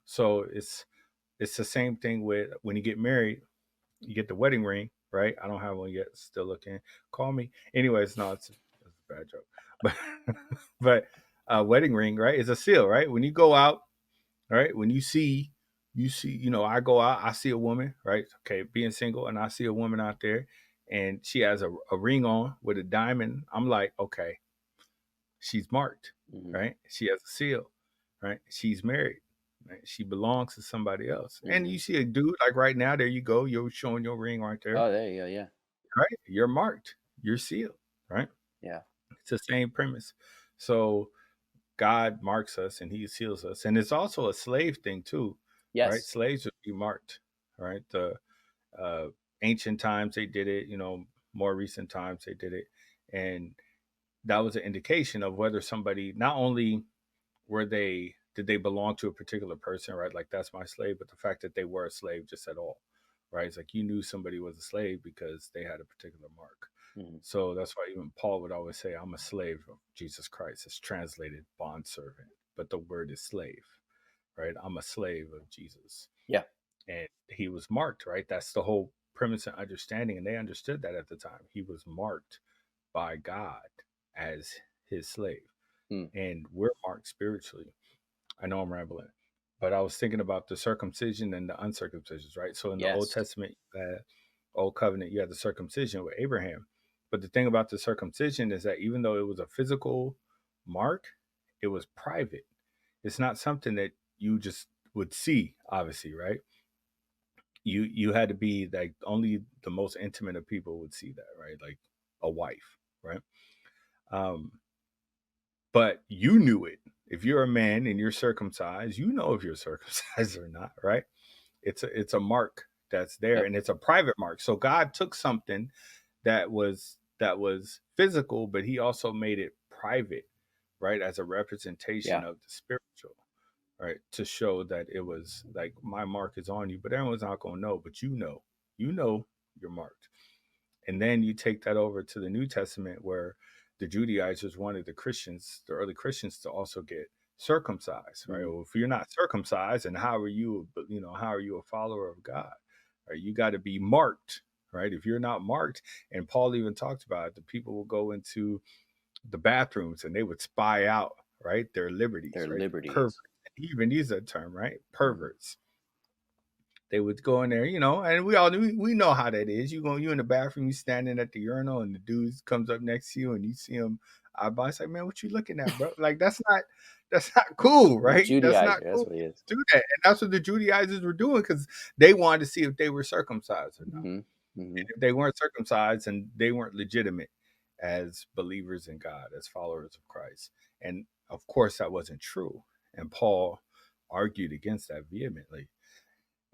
So it's the same thing with when you get married, you get the wedding ring, right? I don't have one yet, still looking. Call me. Anyways, no, it's a bad joke. But but a wedding ring, right, is a seal, right? When you go out, right? When you see, I go out, I see a woman, right? Okay, being single, and I see a woman out there and she has a ring on with a diamond. I'm like, okay, she's marked, Hmm. right? She has a seal, right? She's married, right? She belongs to somebody else. And Hmm. you see a dude like right now, there you go, you're showing your ring right there, Oh, there you go. Yeah. right? You're marked, you're sealed, right? Yeah. It's the same premise. So God marks us and He seals us, and it's also a slave thing too, right? Yes. Slaves would be marked, right? The uh, ancient times they did it, more recent times they did it, and that was an indication of whether somebody not only were they did they belong to a particular person, right? Like that's my slave, but the fact that they were a slave just at all, right? It's like you knew somebody was a slave because they had a particular mark. Hmm. So that's why even Paul would always say, I'm a slave of Jesus Christ. It's translated bond servant, but the word is slave, right? I'm a slave of Jesus. Yeah. And he was marked, right? That's the whole premise and understanding. And they understood that at the time. He was marked by God as his slave. Mm. And we're marked spiritually. I know I'm rambling, but I was thinking about the circumcision and the uncircumcision, right? So in the Old Yes. Testament, Old Covenant, you had the circumcision with Abraham. But the thing about the circumcision is that even though it was a physical mark, it was private. It's not something that you just would see, obviously, right? You had to be like only the most intimate of people would see that, right? Like a wife, right? Um, but you knew it. If you're a man and you're circumcised, you know if you're circumcised or not, right? It's a mark that's there, Yep. and it's a private mark. So God took something that was physical, but he also made it private right, as a representation Yeah. of the spiritual, right, to show that it was like my mark is on you, but everyone's not going to know, but you know, you're marked. And then you take that over to the New Testament where the Judaizers wanted the Christians, the early Christians, to also get circumcised, right? Hmm. Well, if you're not circumcised, and how are you, how are you a follower of God? Right? You got to be marked, right? If you're not marked, and Paul even talked about it, the people will go into the bathrooms and they would spy out, right, their liberties, Their right? The perverts. liberties. He even used that term, right? Hmm. Perverts. They would go in there, and we know how that is. You in the bathroom, you standing at the urinal, and the dude comes up next to you, and you see him eyeball. It's like, man, what you looking at, bro? Like that's not cool, The right? That's not Judaizer. That's cool what he is. to do that, and that's what the Judaizers were doing because they wanted to see if they were circumcised or not. Hmm. Hmm. And if they weren't circumcised, and they weren't legitimate as believers in God, as followers of Christ, and of course that wasn't true. And Paul argued against that vehemently,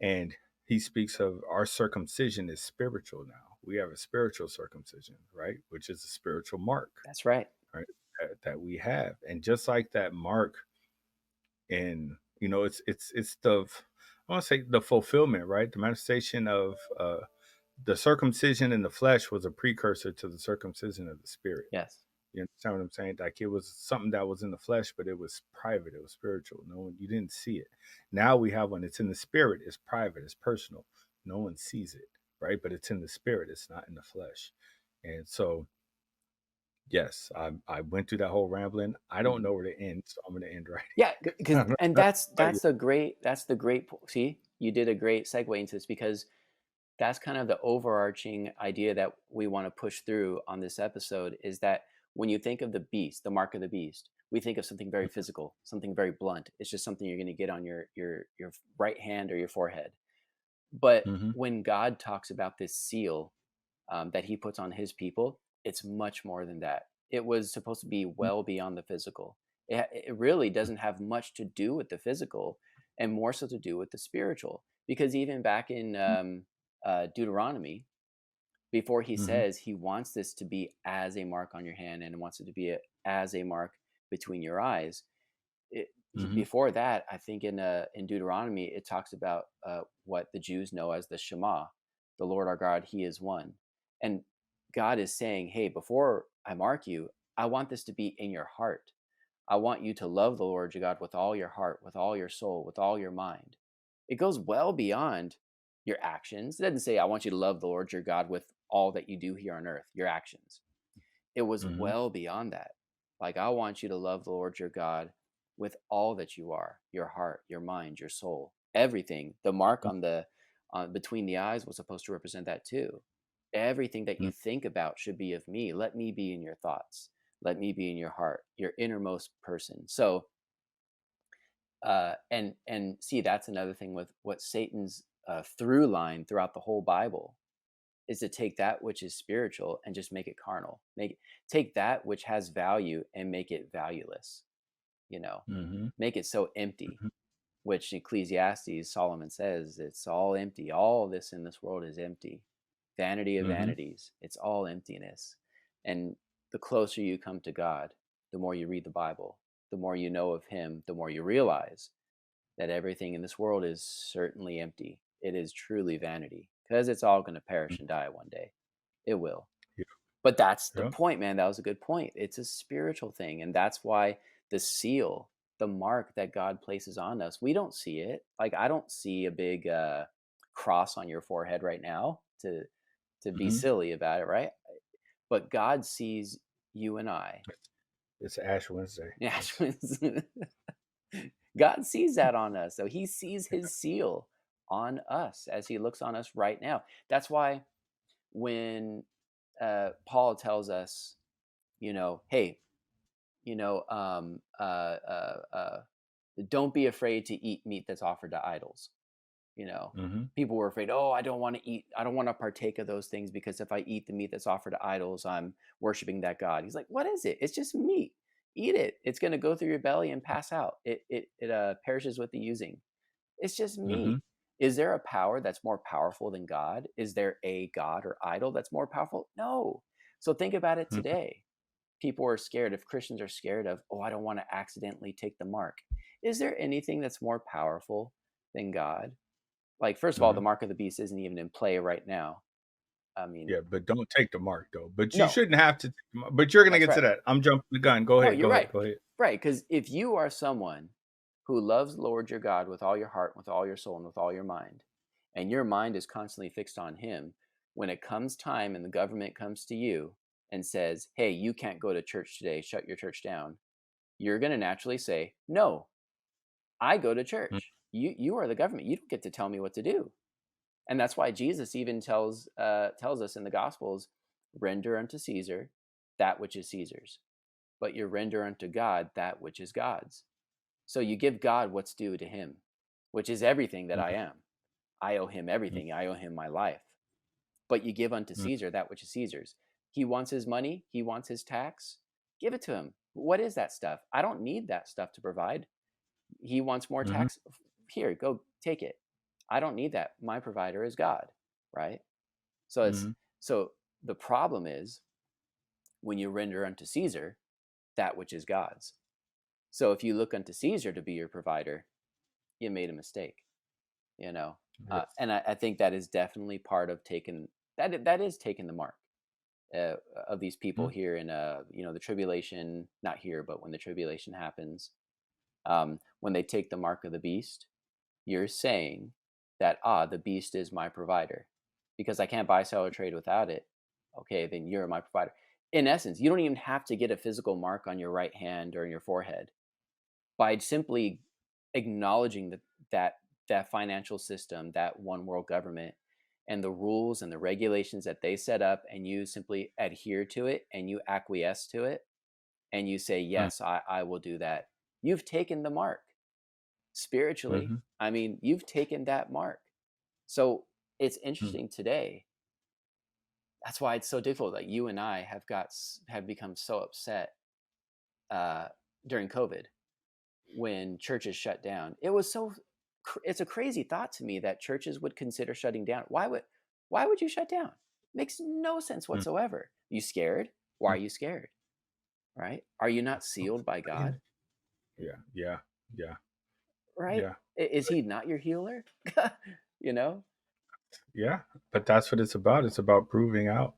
and he speaks of our circumcision is spiritual now. We have a spiritual circumcision, right? Which is a spiritual mark, That's right. right? That we have. And just like that mark in, it's the, I want to say the fulfillment, right? The manifestation of the circumcision in the flesh was a precursor to the circumcision of the spirit. Yes. You understand what I'm saying? Like it was something that was in the flesh, but it was private. It was spiritual. No one, you didn't see it. Now we have one. It's in the spirit. It's private. It's personal. No one sees it, right? But it's in the spirit. It's not in the flesh. And so, yes, I went through that whole rambling. I don't Hmm. know where to end, so I'm going to end right Yeah, here. because I don't and know about you. see, you did a great segue into this because that's kind of the overarching idea that we want to push through on this episode is that when you think of the beast, the mark of the beast, we think of something very physical, something very blunt. It's just something you're going to get on your right hand or your forehead. But Mm-hmm. when God talks about this seal that He puts on His people, it's much more than that. It was supposed to be well beyond the physical. It really doesn't have much to do with the physical, and more so to do with the spiritual. Because even back in Deuteronomy, before he Mm-hmm. says he wants this to be as a mark on your hand and wants it to be as a mark between your eyes, Mm-hmm. before that, I think in Deuteronomy it talks about what the Jews know as the Shema, the Lord our God, He is one, and God is saying, "Hey, before I mark you, I want this to be in your heart. I want you to love the Lord your God with all your heart, with all your soul, with all your mind." It goes well beyond your actions. It doesn't say, "I want you to love the Lord your God with all that you do here on earth," your actions. It was Mm-hmm. well beyond that. Like, I want you to love the Lord your God with all that you are, your heart, your mind, your soul, everything. The mark on the between the eyes was supposed to represent that too. Everything that you think about should be of me. Let me be in your thoughts. Let me be in your heart, your innermost person. So, and see, that's another thing with what Satan's through line throughout the whole Bible is to take that which is spiritual and just make it carnal. Take that which has value and make it valueless. You know, Mm-hmm. make it so empty. Which Ecclesiastes Solomon says it's all empty. All this in this world is empty. Vanity of Mm-hmm. vanities. It's all emptiness. And the closer you come to God, the more you read the Bible, the more you know of Him, the more you realize that everything in this world is certainly empty. It is truly vanity because it's all going to perish and die one day. It will. Yeah. But that's the Yeah. point, man. That was a good point. It's a spiritual thing. And that's why the seal, the mark that God places on us, we don't see it. Like, I don't see a big cross on your forehead right now to be Mm-hmm. silly about it, right? But God sees you and I. It's Ash Wednesday. Yeah, Yes. God sees that on us. So He sees His seal on us as He looks on us right now. That's why when Paul tells us, hey, you know, don't be afraid to eat meat that's offered to idols. You know, Mm-hmm. people were afraid, oh, I don't want to eat, I don't want to partake of those things because if I eat the meat that's offered to idols, I'm worshiping that God. He's like, what is it? It's just meat. Eat it. It's going to go through your belly and pass out. It perishes with the using. It's just Mm-hmm. meat. Is there a power that's more powerful than God? Is there a God or idol that's more powerful? No. So think about it Mm-hmm. today. people are scared, if Christians are scared of, oh, I don't want to accidentally take the mark, is there anything that's more powerful than God? Like, first of all, the Mhm. mark of the beast isn't even in play right now. I mean, Yeah, but don't take the mark though. But you no, shouldn't have to. But you're gonna that's get to right. that. I'm jumping the gun. Go No, ahead. you're Go ahead. right. Go ahead. Right. Because if you are someone who loves Lord your God with all your heart, with all your soul, and with all your mind, and your mind is constantly fixed on Him, when it comes time and the government comes to you and says, hey, you can't go to church today, shut your church down, you're going to naturally say, no, I go to Mm, church. You are the government. You don't get to tell me what to do. And that's why Jesus even tells us in the Gospels, render unto Caesar that which is Caesar's, but you render unto God that which is God's. So you give God what's due to Him, which is everything that I mm, am. I owe Him mm, everything. I owe Him my life. But you give unto mm, Caesar that which is Caesar's. He wants his money. He wants his tax. Give it to him. What is that stuff? I don't need that stuff to provide. He wants more mhm, tax. Here, go take it. I don't need that. My provider is God, right? So it's mhm, so the problem is when you render unto Caesar that which is God's. So if you look unto Caesar to be your provider, you made a mistake, you know. yes. And I think that is definitely part of taking that is taking the mark uh, of these people Mm, here in the tribulation. Not here, but when the tribulation happens, when they take the mark of the beast, you're saying that the beast is my provider because I can't buy, sell, or trade without it. Okay, then you're my provider. In essence, you don't even have to get a physical mark on your right hand or in your forehead. By simply acknowledging that financial system, that one world government, and the rules and the regulations that they set up, and you simply adhere to it and you acquiesce to it, and you say, mm, yes, I will do that, you've taken the mark spiritually. mhm, I mean, you've taken that mark. So it's mm, interesting today. That's why it's so difficult that you and I have become so upset uh, during COVID when churches shut down. It's a crazy thought to me that churches would consider shutting down. Why would you shut down? Makes no sense mm, whatsoever. You scared? Why mm. are you scared? Right? Are you not sealed by Yeah. God? Yeah. Yeah. Yeah. Right? Yeah. Is He not your healer? you know? Yeah. But that's what it's about. It's about proving out.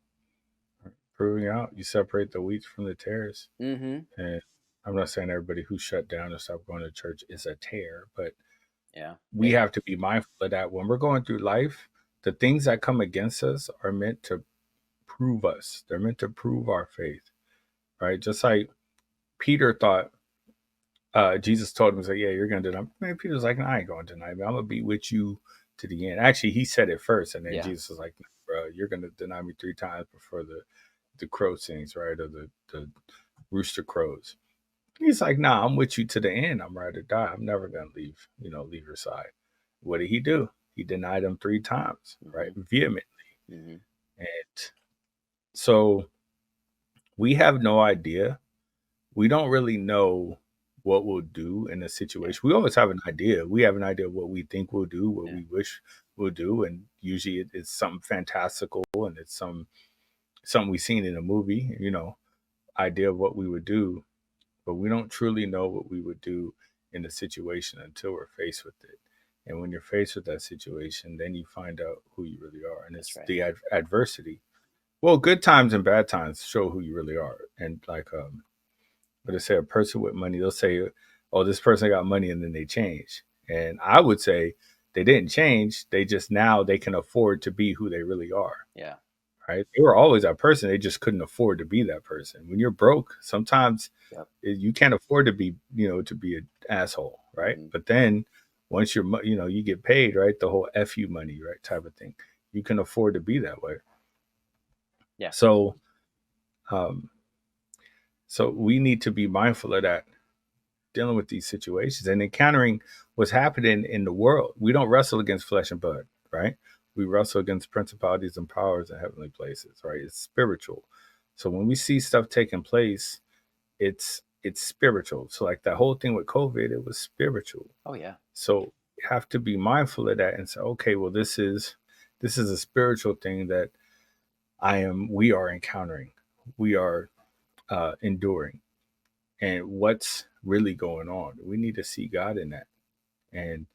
Proving out. You separate the wheat from the tares. Mm-hmm. And I'm not saying everybody who shut down and stopped going to church is a tear, but Yeah. we Hey. have to be mindful of that when we're going through life. The things that come against us are meant to prove us. They're meant to prove our faith, right? Just like Peter thought Jesus told him, "Say, yeah, you're going to deny me." Man, Peter's like, no, "I ain't going to deny me. I'm going to be with you to the end." Actually, he said it first, and then Yeah. Jesus was like, "No, bro, you're going to deny me 3 times before the crow sings, right, or the rooster crows." He's like, "Nah, I'm with you to the end. I'm ready to die. I'm never going to leave your side." What did he do? He denied him 3 times, right, Mm-hmm. vehemently. Mm-hmm. And so we have no idea. We don't really know what we'll do in a Yeah. situation. We always have an idea. We have an idea of what we think we'll do, what Yeah. we wish we'll do, and usually it's something fantastical and it's something we've seen in a movie. Idea of what we would do, but we don't truly know what we would do in a situation until we're faced with it. And when you're faced with that situation, then you find out who you really are, and That's it's right. the adversity. Well, good times and bad times show who you really are, and like but they say a person with money, they'll say, "Oh, this person got money," and then they change. And I would say they didn't change. They just now they can afford to be who they really are. Yeah. Right? They were always that person. They just couldn't afford to be that person. When you're broke, sometimes Yep. you can't afford to be an asshole, right? Mm-hmm. But then once you get paid, right? The whole "fu money," right, type of thing. You can afford to be that way. Yeah. So, um, so we need to be mindful of that dealing with these situations and encountering what's happening in the world. We don't wrestle against flesh and blood, right? We wrestle against principalities and powers in heavenly places, right? It's spiritual. So when we see stuff taking place, it's spiritual. So like that whole thing with COVID, it was spiritual. Oh yeah. So you have to be mindful of that and say, okay, well, this is a spiritual thing that we are encountering. We are enduring and what's really going on. We need to see God in that, and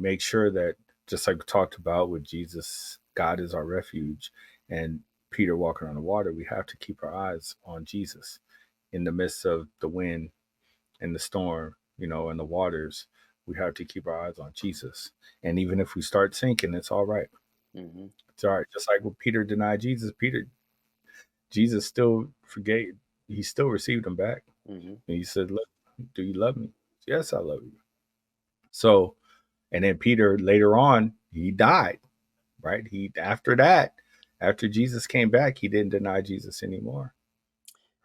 make sure that, just like we talked about with Jesus, God is our refuge, and Peter walking on the water, we have to keep our eyes on Jesus in the midst of the wind and the storm, and the waters. We have to keep our eyes on Jesus. And even if we start sinking, it's all right. Mm-hmm. It's all right. Just like when Peter denied Jesus, Jesus still forgave. He still received him back. Mm-hmm. And he said, "Look, do you love me?" Yes, I love you. So, and then Peter later on, he died, right? He after that, after Jesus came back, he didn't deny Jesus anymore,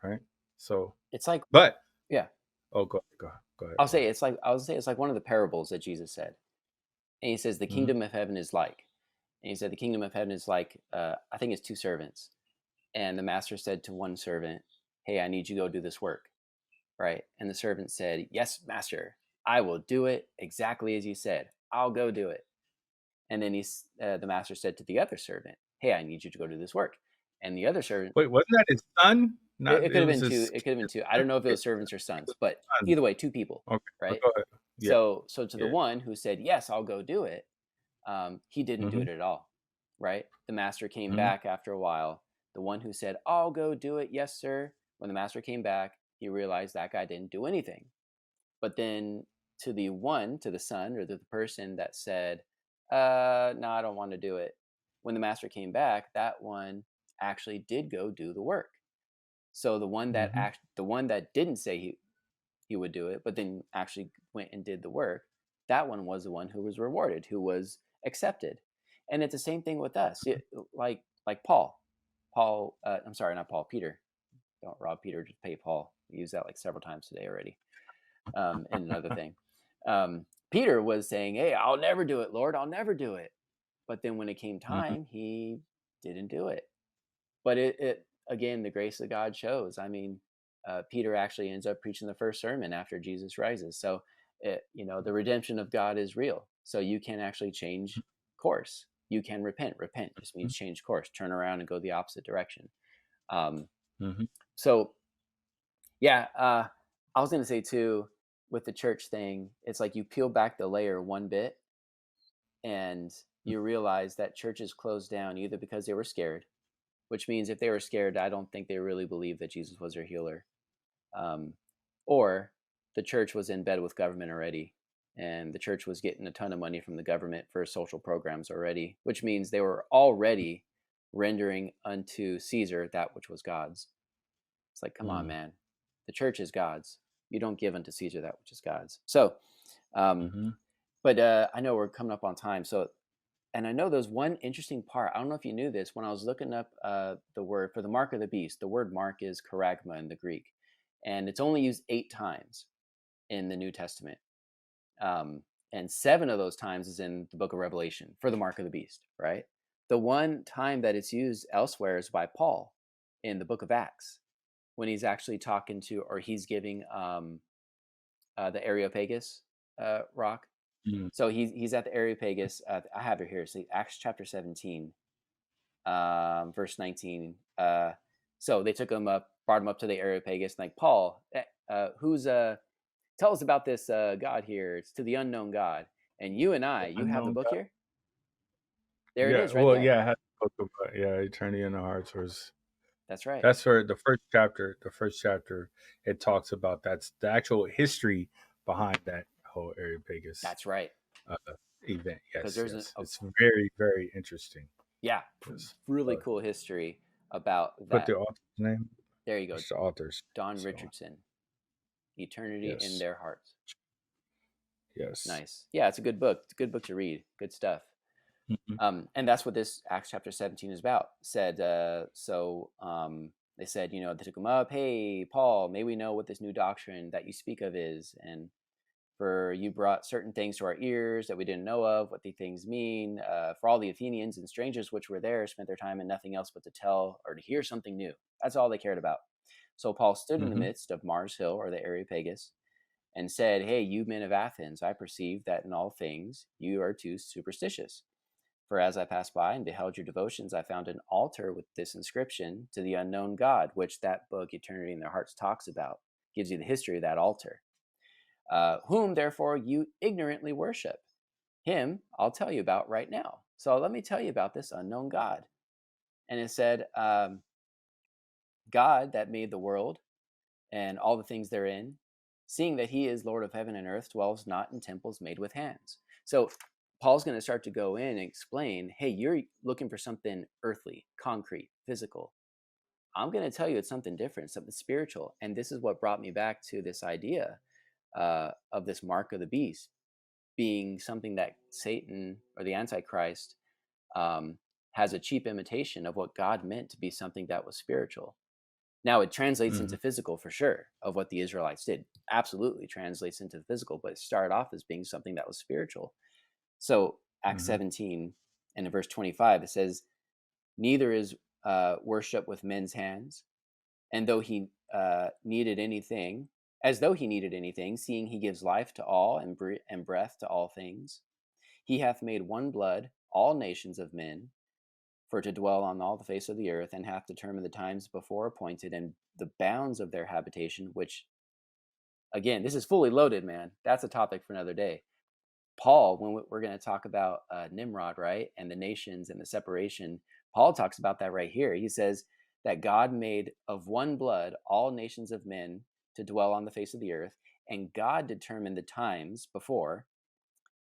right? So, It's like, but yeah, oh, go ahead, I'll bro. say it's like I'll say it's like one of the parables that Jesus said, and he says the Mm-hmm, kingdom of heaven is like, and he said the kingdom of heaven is like, I think it's two servants, and the master said to one servant, "Hey, I need you to go do this work." Right? And the servant said, "Yes, master, I will do it exactly as you said. I'll go do it." And then the master said to the other servant, "Hey, I need you to go do this work." And the other servant, Wait, wasn't that his son? Not it it could have was been two. his It could have been two. I don't know if it okay, was servants or it sons, was but his son. either way, two people, Okay, right? go ahead. Yeah, So to the yeah. one who said, "Yes, I'll go do it," he didn't do Mm-hmm, it at all, right? The master came mm-hmm, back after a while. The one who said, "I'll go do it," yes, sir. When the master came back, he realized that guy didn't do anything. But then to the son, or the person that said, no, I don't want to do it. When the master came back, that one actually did go do the work. So mm-hmm, the one that didn't say he would do it, but then actually went and did the work, that one was the one who was rewarded, who was accepted. And it's the same thing with us. Like Paul. I'm sorry, not Paul, Peter. Don't rob Peter to pay Paul. We used that like several times today already. And another thing. Peter was saying, "Hey, I'll never do it, Lord. I'll never do it." But then when it came mm-hmm, time, he didn't do it. But it again, the grace of God shows. I mean, Peter actually ends up preaching the first sermon after Jesus rises. So, the redemption of God is real. So you can actually change course. You can repent. Repent just means change course, turn around and go the opposite direction. Um, mm-hmm, so yeah, I was gonna say too, with the church thing, it's like you peel back the layer one bit, and you realize that churches closed down either because they were scared, which means if they were scared, I don't think they really believed that Jesus was their healer, um, or the church was in bed with government already, and the church was getting a ton of money from the government for social programs already, which means they were already rendering unto Caesar that which was God's. It's like, come on, man. The church is God's. You don't give unto Caesar that which is God's. So, um, mm-hmm, but I know we're coming up on time. So, and I know there's one interesting part. I don't know if you knew this. When I was looking up the word for the mark of the beast, the word mark is charagma in the Greek, and it's only used 8 times in the New Testament. And 7 of those times is in the book of Revelation for the mark of the beast, right? The one time that it's used elsewhere is by Paul in the book of Acts when he's actually talking to, or he's giving the Areopagus rock. mm-hmm. So he's at the Areopagus. I have it here. See, Acts chapter 17, verse 19. So they took him up, brought him up to the Areopagus, and like, Paul, who's tell us about this God here. It's to the unknown God. And you have the Unknown book God. here. There it Yeah, is, right well, there. yeah, I had the book of yeah, Eternity in the Hearts was That's right. that's for the first chapter. The first chapter it talks about that's the actual history behind that whole Areopagus That's right. uh, event. Because Yes, there's yes, a it's very very interesting. yeah, Yes, really uh, cool history about put that. the author's name. There you go, What's the author's? Don So Richardson. Eternity in yes, Their Hearts. yes. Nice. Yeah, it's a good book. It's a good book to read. Good stuff. Hmm. And that's what this Acts chapter 17 is about. Said they said, they took him up. Hey, Paul, may we know what this new doctrine that you speak of is, and for you brought certain things to our ears that we didn't know of, what the things mean. For all the Athenians and strangers which were there spent their time in nothing else but to tell or to hear something new. That's all they cared about. So Paul stood in the Hmm. midst of Mars Hill, or the Areopagus, and said, "Hey, you men of Athens, I perceive that in all things you are too superstitious. For as I passed by and beheld your devotions, I found an altar with this inscription, to the unknown God, which that book, Eternity in Their Hearts, talks about, gives you the history of that altar. Whom, therefore, you ignorantly worship. Him I'll tell you about right now. So let me tell you about this unknown God. And it said, God that made the world and all the things therein, seeing that he is Lord of heaven and earth, dwells not in temples made with hands. So Paul's going to start to go in and explain, hey, you're looking for something earthly, concrete, physical. I'm going to tell you it's something different, something spiritual. And this is what brought me back to this idea of this mark of the beast being something that Satan or the Antichrist has a cheap imitation of what God meant to be something that was spiritual. Now it translates Mm-hmm. into physical for sure of what the Israelites did. Absolutely translates into the physical, but it started off as being something that was spiritual. So Acts Mm-hmm. 17 and in verse 25, it says, neither is worship with men's hands, and though he needed anything, as though he needed anything, seeing he gives life to all and breath to all things. He hath made one blood all nations of men for to dwell on all the face of the earth, and hath determined the times before appointed and the bounds of their habitation, which, again, this is fully loaded, man. That's a topic for another day. Paul, when we're going to talk about Nimrod, right, and the nations and the separation, Paul talks about that right here. He says that God made of one blood all nations of men to dwell on the face of the earth, and God determined the times before,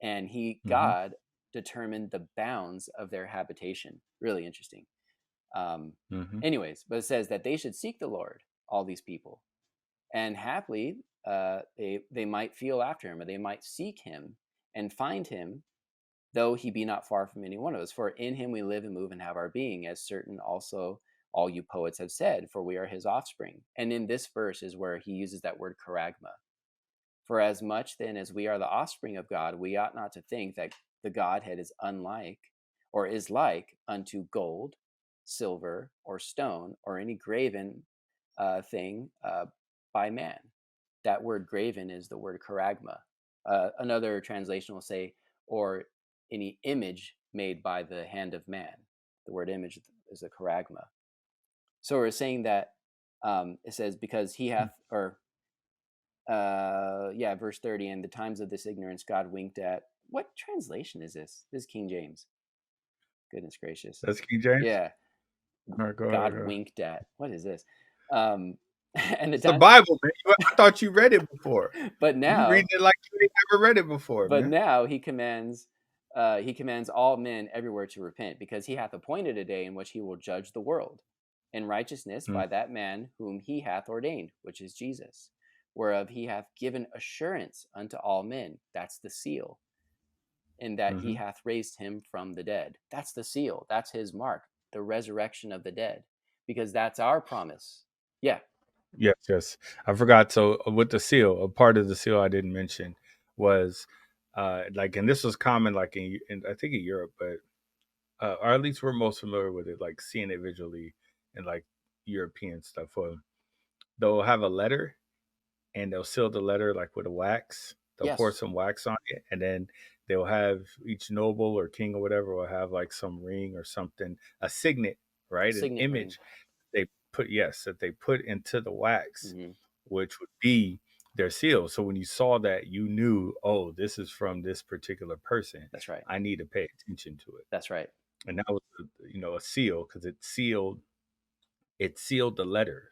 and Mm-hmm. God determined the bounds of their habitation. Really interesting. Um, Mm-hmm. anyways, but it says that they should seek the Lord, all these people, and haply they might feel after him, or they might seek him and find him, though he be not far from any one of us. For in him we live and move and have our being, as certain also all you poets have said, for we are his offspring. And in this verse is where he uses that word charagma. For as much then as we are the offspring of God, we ought not to think that the Godhead is unlike or is like unto gold, silver, or stone, or any graven thing by man. That word graven is the word charagma. Another translation will say, or any image made by the hand of man. The word image is a charagma. So we're saying that it says, because he hath, or verse 30, and the times of this ignorance God winked at. What translation is this? This is King James. Goodness gracious. That's King James. Yeah, All right, go ahead. God winked at. What is this? And the It's the time, Bible, man. I thought you read it before. but You reading now, it like you ain't never read it before, but man. now he commands all men everywhere to repent, because he hath appointed a day in which he will judge the world in righteousness Mm, by that man whom he hath ordained, which is Jesus, whereof he hath given assurance unto all men. That's the seal. In that he mm-hmm. hath raised him from the dead. That's the seal. That's his mark, the resurrection of the dead, because that's our promise. Yeah. Yes, yes. I forgot. So with the seal, a part of the seal I didn't mention was like, and this was common like in I think in Europe, but or at least we're most familiar with it, like seeing it visually in like European stuff. They'll have a letter and they'll seal the letter like with a wax. They'll pour Yes. some wax on it, and then they'll have each noble or king or whatever will have like some ring or something, a signet, A right? An signet ring. image they put, yes, that they put into the wax, Hmm. which would be their seal. So when you saw that, you knew, oh, this is from this particular person. That's right. I need to pay attention to it, That's right. and that was a seal because it sealed the letter.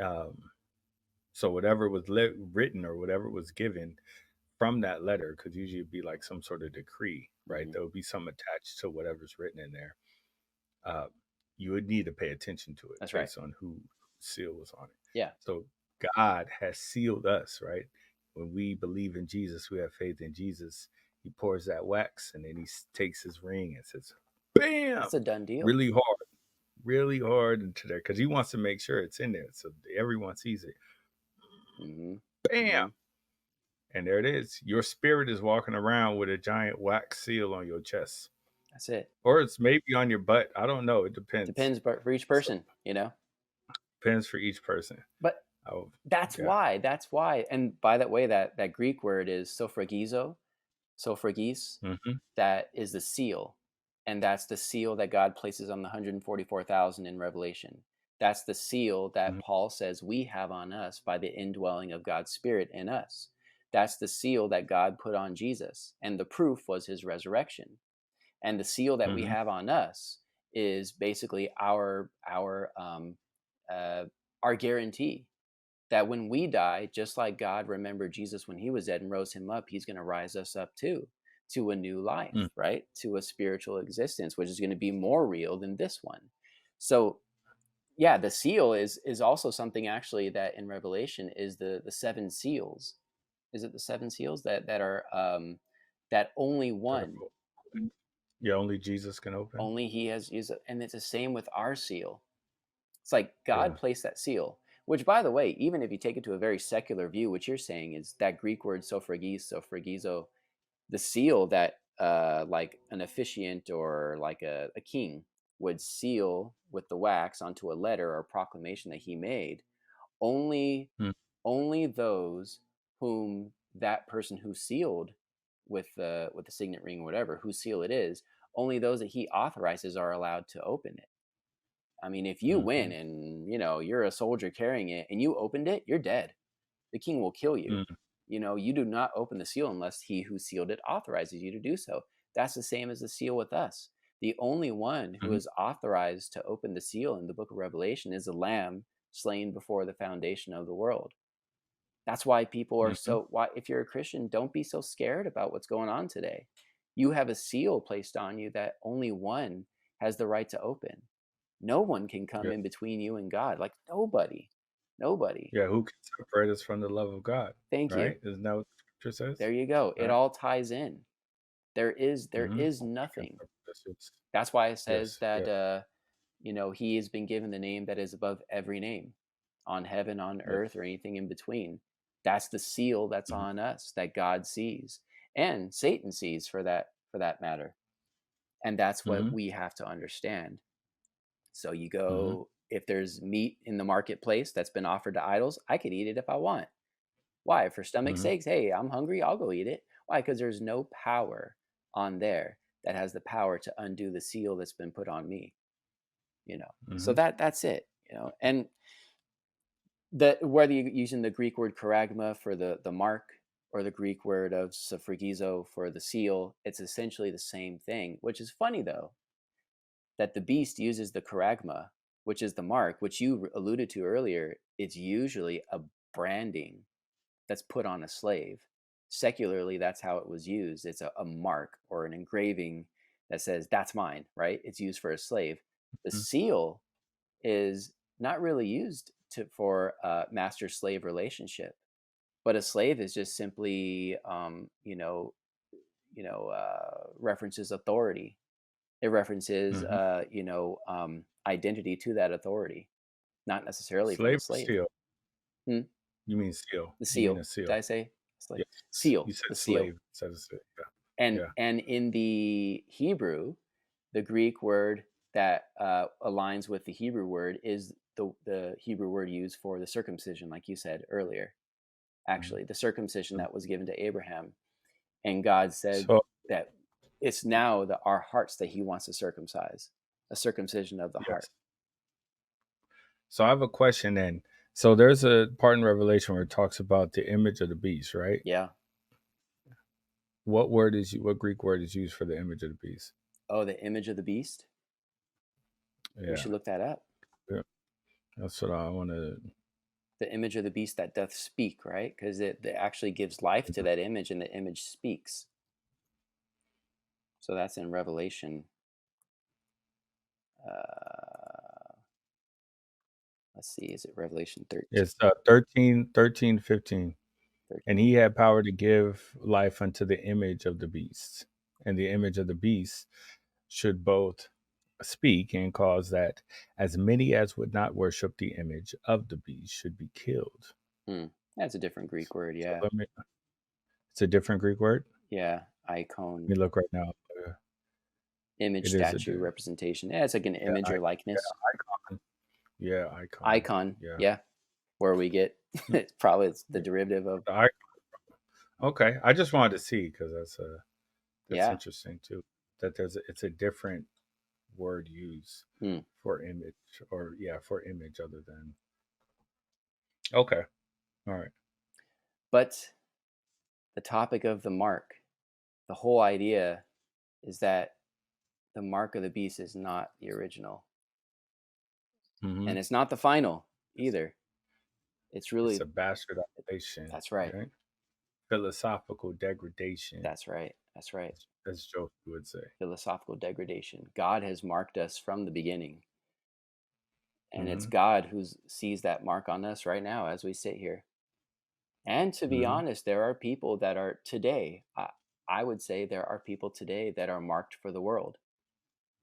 Um, so whatever was written or whatever was given from that letter, because usually it'd be like some sort of decree, right? Hmm. There would be some attached to whatever's written in there. Uh, you would need to pay attention to it That's right. based on who seal was on it. Yeah. So God has sealed us, right? When we believe in Jesus, we have faith in Jesus. He pours that wax and then he takes his ring and says, "Bam!" That's a done deal. Really hard into there because he wants to make sure it's in there so everyone sees it. Hmm. Bam! Hmm. And there it is. Your spirit is walking around with a giant wax seal on your chest. That's it. Or it's maybe on your butt. I don't know. It depends. Depends for each So person, you know? depends for each person. But Oh, that's yeah. why. That's why. And by that way, that Greek word is sophragizo, sophragis. Mm-hmm. That is the seal. And that's the seal that God places on the 144,000 in Revelation. That's the seal that Mhm. Paul says we have on us by the indwelling of God's Spirit in us. That's the seal that God put on Jesus. And the proof was his resurrection. And the seal that we Mhm. have on us is basically uh, our guarantee that when we die, just like God remembered Jesus when he was dead and rose him up, he's going to rise us up too, to a new life, Mm. right? To a spiritual existence, which is going to be more real than this one. So yeah, the seal is also something actually that in Revelation is the seven seals. Is it the seven seals that are that only That are one, open. Yeah, only Jesus can open. only he has used it. And it's the same with our seal. It's like God Yeah. placed that seal, which, by the way, even if you take it to a very secular view, what you're saying is that Greek word sophrgizo, the seal that like an officiant or like a king would seal with the wax onto a letter or proclamation that he made, only Mm. only those whom that person who sealed with the signet ring or whatever, whose seal it is, only those that he authorizes are allowed to open it. I mean, if you win Mhm. and you're a soldier carrying it and you opened it, you're dead. The king will kill you. Mm. You do not open the seal unless he who sealed it authorizes you to do so. That's the same as the seal with us. The only one who Mhm. is authorized to open the seal in the book of Revelation is the lamb slain before the foundation of the world. That's why people are Mhm. so why if you're a Christian, don't be so scared about what's going on today. You have a seal placed on you that only one has the right to open. No one can come Yeah. in between you and God. Like nobody. Nobody. Yeah. Who can separate us from the love of God? Thank you. Right? Isn't that what the scripture says? There you go. It Right. all ties in. There Mhm. is Who can nothing. separate us? Yes. That's why it says Yes. that Yeah. he has been given the name that is above every name on heaven, on earth, Yes. or anything in between. That's the seal that's Mhm. on us that God sees and Satan sees for that matter. And that's what Mhm. we have to understand. So you Mhm. go, if there's meat in the marketplace that's been offered to idols, I could eat it if I want. Why? For stomach's Mhm. sakes. Hey, I'm hungry. I'll go eat it. Why? Because there's no power on there that has the power to undo the seal that's been put on me. So Mhm. that's it. And the whether you're using the Greek word charagma for the mark or the Greek word of suffragizo for the seal, it's essentially the same thing. Which is funny though that the beast uses the charagma, which is the mark, which you alluded to earlier. It's usually a branding that's put on a slave. Secularly, that's how it was used. It's a mark or an engraving that says, that's mine, right? It's used for a slave. The Mhm. seal is not really used for a master slave relationship, but a slave is just simply, references authority. It references, Mhm. identity to that authority, not necessarily for the Slave or slave. seal? Hmm? You mean seal? The You mean seal. a Did seal? I say slave? Yes. Seal. You said The seal. slave instead of seal. Yeah. and Yeah. and in the Hebrew, the Greek word that aligns with the Hebrew word is the Hebrew word used for the circumcision, like you said earlier. Mhm. Actually, the circumcision Mhm. that was given to Abraham, and God said So that it's now our hearts that He wants to circumcise, a circumcision of the heart. yes. So I have a question then. So there's a part in Revelation where it talks about the image of the beast, right? Yeah. What Greek word is used for the image of the beast? Oh, the image of the beast. We Yeah. should look that up. Yeah. That's what I want to. The image of the beast that doth speak, right? Because it actually gives life to that image, and the image speaks. So that's in Revelation. Uh, let's see, is it Revelation 13? It's 13, 13, 15. And 13. he had power to give life unto the image of the beast. And the image of the beast should both speak and cause that as many as would not worship the image of the beast should be killed. Hmm. That's a different Greek word. So Yeah. it's a different Greek word. Yeah. Let Icon, me look right now. Uh, image, it is statue, representation. Yeah, it's like an yeah, image or likeness. icon. Yeah, icon. Icon. Yeah. Yeah. Where we get, it's the Yeah. derivative of, The icon. Okay. I just wanted to see because that's yeah. interesting too. that it's a different word used Hmm. for image, or yeah, for image other than. Okay. All right. But the topic of the mark, the whole idea is that the mark of the beast is not the original, Mm-hmm. and it's not the final It's, either. It's it's really a bastardization, that's right. right? Philosophical degradation, That's right. That's right. as Joe would say. Philosophical degradation. God has marked us from the beginning, and it's Mm-hmm. God who sees that mark on us right now as we sit here. And to be Mm-hmm. honest, there are people that are today. I would say there are people today that are marked for the world.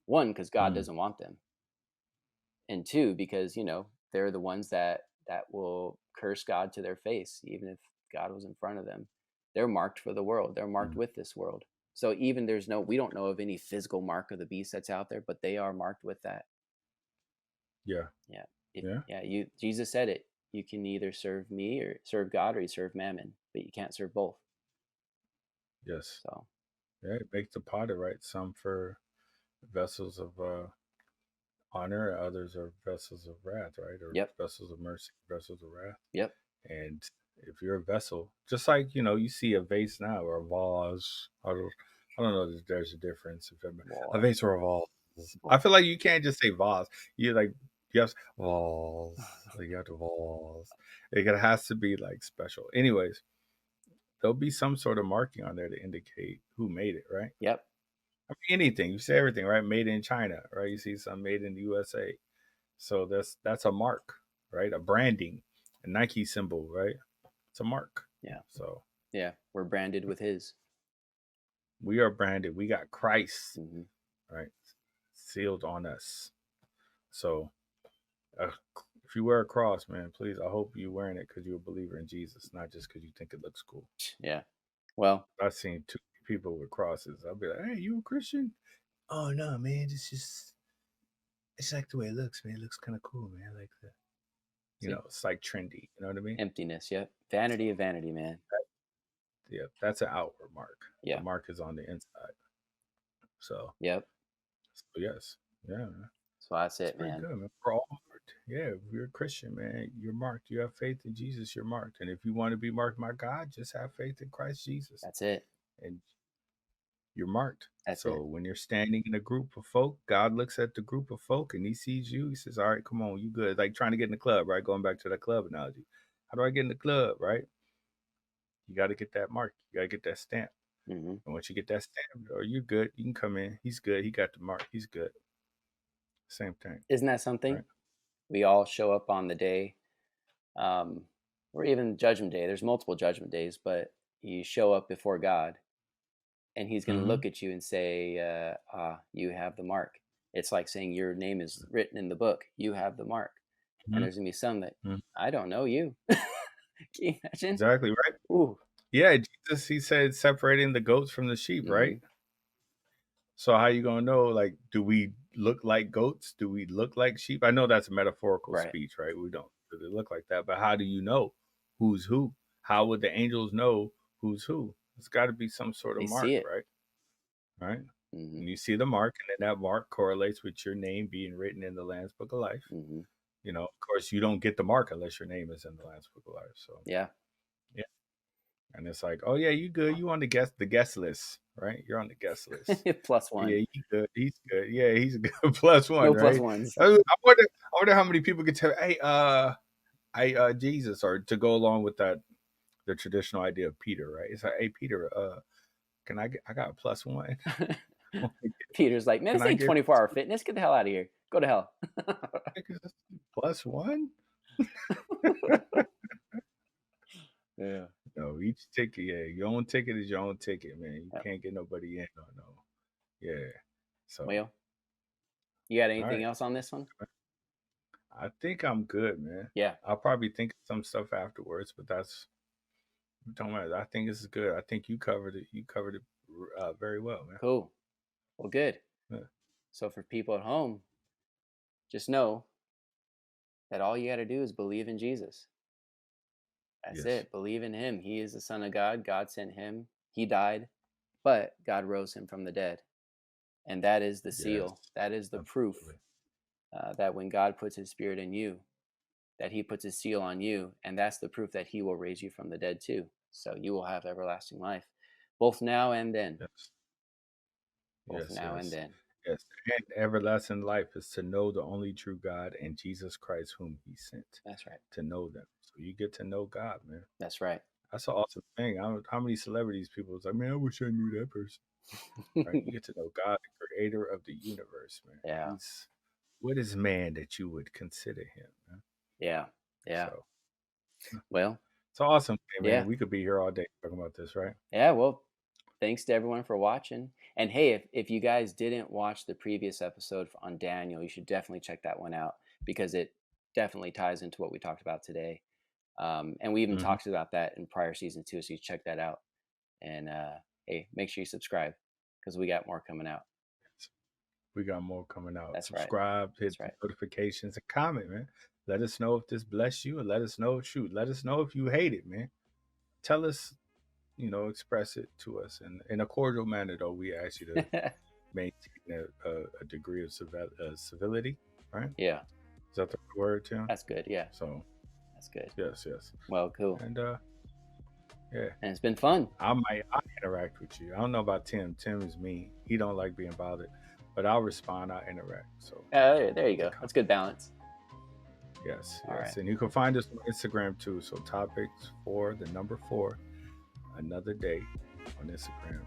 One, because God Mm. doesn't want them, and two, because they're the ones that will curse God to their face, even if God was in front of them. They're marked for the world. They're marked Mm. with this world. So even we don't know of any physical mark of the beast that's out there, but they are marked with that. Yeah. Yeah. If Yeah. yeah, you Jesus said it. You can either serve me or serve God, or you serve mammon, but you can't serve both. Yes. So Yeah. It makes the potter, right? Some for vessels of honor, others are vessels of wrath, right? Or yep, vessels of mercy, vessels of wrath. yep. And if you're a vessel, just like you see a vase now or a vase. I don't know. There's a difference. If a War. vase or a vase, I War. feel like you can't just say vase. You like you have vase. Like you have to vase. It has to be like special. Anyways, there'll be some sort of marking on there to indicate who made it, right? Yep. I mean, anything you say, everything, right? Made in China, right? You see some made in the USA. So that's a mark, right? A branding, a Nike symbol, right? It's a mark. Yeah. So Yeah. We're branded with His. we are branded. We got Christ, Hmm. right? Sealed on us. So uh, if you wear a cross, man, please, I hope you're wearing it because you're a believer in Jesus, not just because you think it looks cool. Yeah. Well, I've seen two people with crosses. I'll be like, hey, you a Christian? Oh, no, man. It's like the way it looks, man. It looks kind of cool, man. Like that. see, It's like trendy. You know what I mean? emptiness. Yep. Vanity of vanity, man. Yeah, that's an outward mark. The Yeah. mark is on the inside. So, Yep. yes. Yeah, man. So that's It's it, pretty man. good, man. We're all marked. Yeah, if you're a Christian, man, you're marked. You have faith in Jesus, you're marked. And if you want to be marked by God, just have faith in Christ Jesus. That's it. And you're marked. That's So it. when you're standing in a group of folk, God looks at the group of folk and he sees you. He says, all right, come on, you good. Like trying to get in the club, right? Going back to that club analogy. How do I get in the club, right? You got to get that mark. You got to get that stamp. Hmm. And once you get that stamp, oh, you're good. You can come in. He's good. He got the mark. He's good. Same thing, Isn't that something? right? We all show up on the day, um, or even Judgment Day. There's multiple Judgment Days, but you show up before God, and He's going to Mm-hmm. look at you and say, "You have the mark." It's like saying your name is written in the book. You have the mark, and Mm-hmm. there's going to be some that Mm-hmm. I don't know you. Can you imagine? Exactly right. Ooh. Yeah, Jesus, he said separating the goats from the sheep, right? Hmm. So how you gonna know? Like, do we look like goats? Do we look like sheep? I know that's a metaphorical Right. speech, right? We don't really look like that, but how do you know who's who? How would the angels know who's who? It's got to be some sort of They see mark, it. right? Right. Hmm. And you see the mark, and then that mark correlates with your name being written in the Lamb's Book of Life. Hmm. Of course, you don't get the mark unless your name is in the Lamb's Book of Life. So Yeah. yeah, and it's like, oh yeah, you good? You on the guest list, right? You're on the guest list. Plus Yeah, one. he good. He's good. Yeah, he's a good plus one, No plus right? ones. I wonder how many people could tell, hey, I Jesus, or to go along with that, the traditional idea of Peter, right? It's like, hey, Peter, can I got a plus one? Peter's like, man, Can this I ain't get 24-hour fitness. Get the hell out of here. Go to hell. plus one? Yeah. No, each ticket, yeah, your own ticket is your own ticket, man. You Yep. can't get nobody in, no. Yeah. So, Well, you got all anything right. else on this one? I think I'm good, man. Yeah. I'll probably think of some stuff afterwards, but that's don't matter. I think this is good. I think you covered it. You covered it very well, man. Cool. Well, good. Yeah. So for people at home, just know that all you got to do is believe in Jesus. That's Yes. it. Believe in him. He is the Son of God. God sent him. He died, but God rose him from the dead. And that is the Yes, seal. That is the proof absolutely. that when God puts his spirit in you, that he puts his seal on you. And that's the proof that he will raise you from the dead too. So you will have everlasting life, both now and then. Yes, Both yes, now and yes, then. yes. And everlasting life is to know the only true God and Jesus Christ, whom He sent, That's right. to know them. So you get to know God, man. That's right. That's an awesome thing. I don't, how many celebrities people was like, man, I wish I knew that person. Right? You get to know God, the creator of the universe, man. Yeah. He's what is man that you would consider him, man? Yeah. Yeah. So Well, it's an awesome thing, man. yeah. We could be here all day talking about this, right? Yeah. Well, thanks to everyone for watching. And hey, if you guys didn't watch the previous episode on Daniel, you should definitely check that one out because it definitely ties into what we talked about today. And we even Mm-hmm. talked about that in prior season too. So you check that out. And hey, make sure you subscribe because we got more coming out. We got more coming out. That's right. Subscribe, hit That's the right. notifications, and comment, man. Let us know if this blessed you, and let us know. Shoot, let us know if you hate it, man. Tell us, express it to us in a cordial manner. Though we ask you to maintain a degree of civility, right? Yeah. Is that the word, Tim? That's good. Yeah. So That's good. yes, yes, Well, cool. and yeah. And it's been fun. I interact with you. I don't know about Tim. Tim is me. He don't like being bothered, but I'll respond. I'll interact. So There you go. That's good balance. yes, All yes, right. and you can find us on Instagram too. So topics for the number 4, another day on Instagram,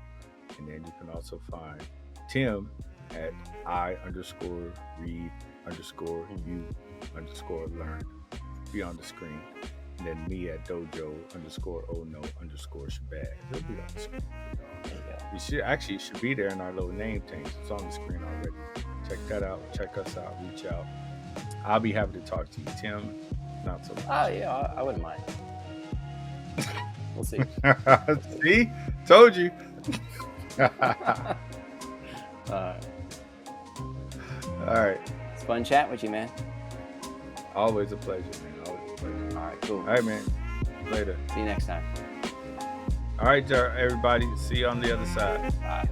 and then you can also find Tim at I_read_you_learn. Be on the screen. And then me at Dojo_oh_no_shabazz. It'll be on the screen. There you go. You should be there in our little name things. It's on the screen already. Check that out. Check us out. Reach out. I'll be happy to talk to you. Tim, not so much. Oh yeah, I wouldn't mind. We'll see. See? Told you. Uh, All right. it's fun chatting with you, man. Always a pleasure, man. Always a pleasure. All right, cool. All right, man. Later. See you next time. All right, everybody. See you on the other side. Bye.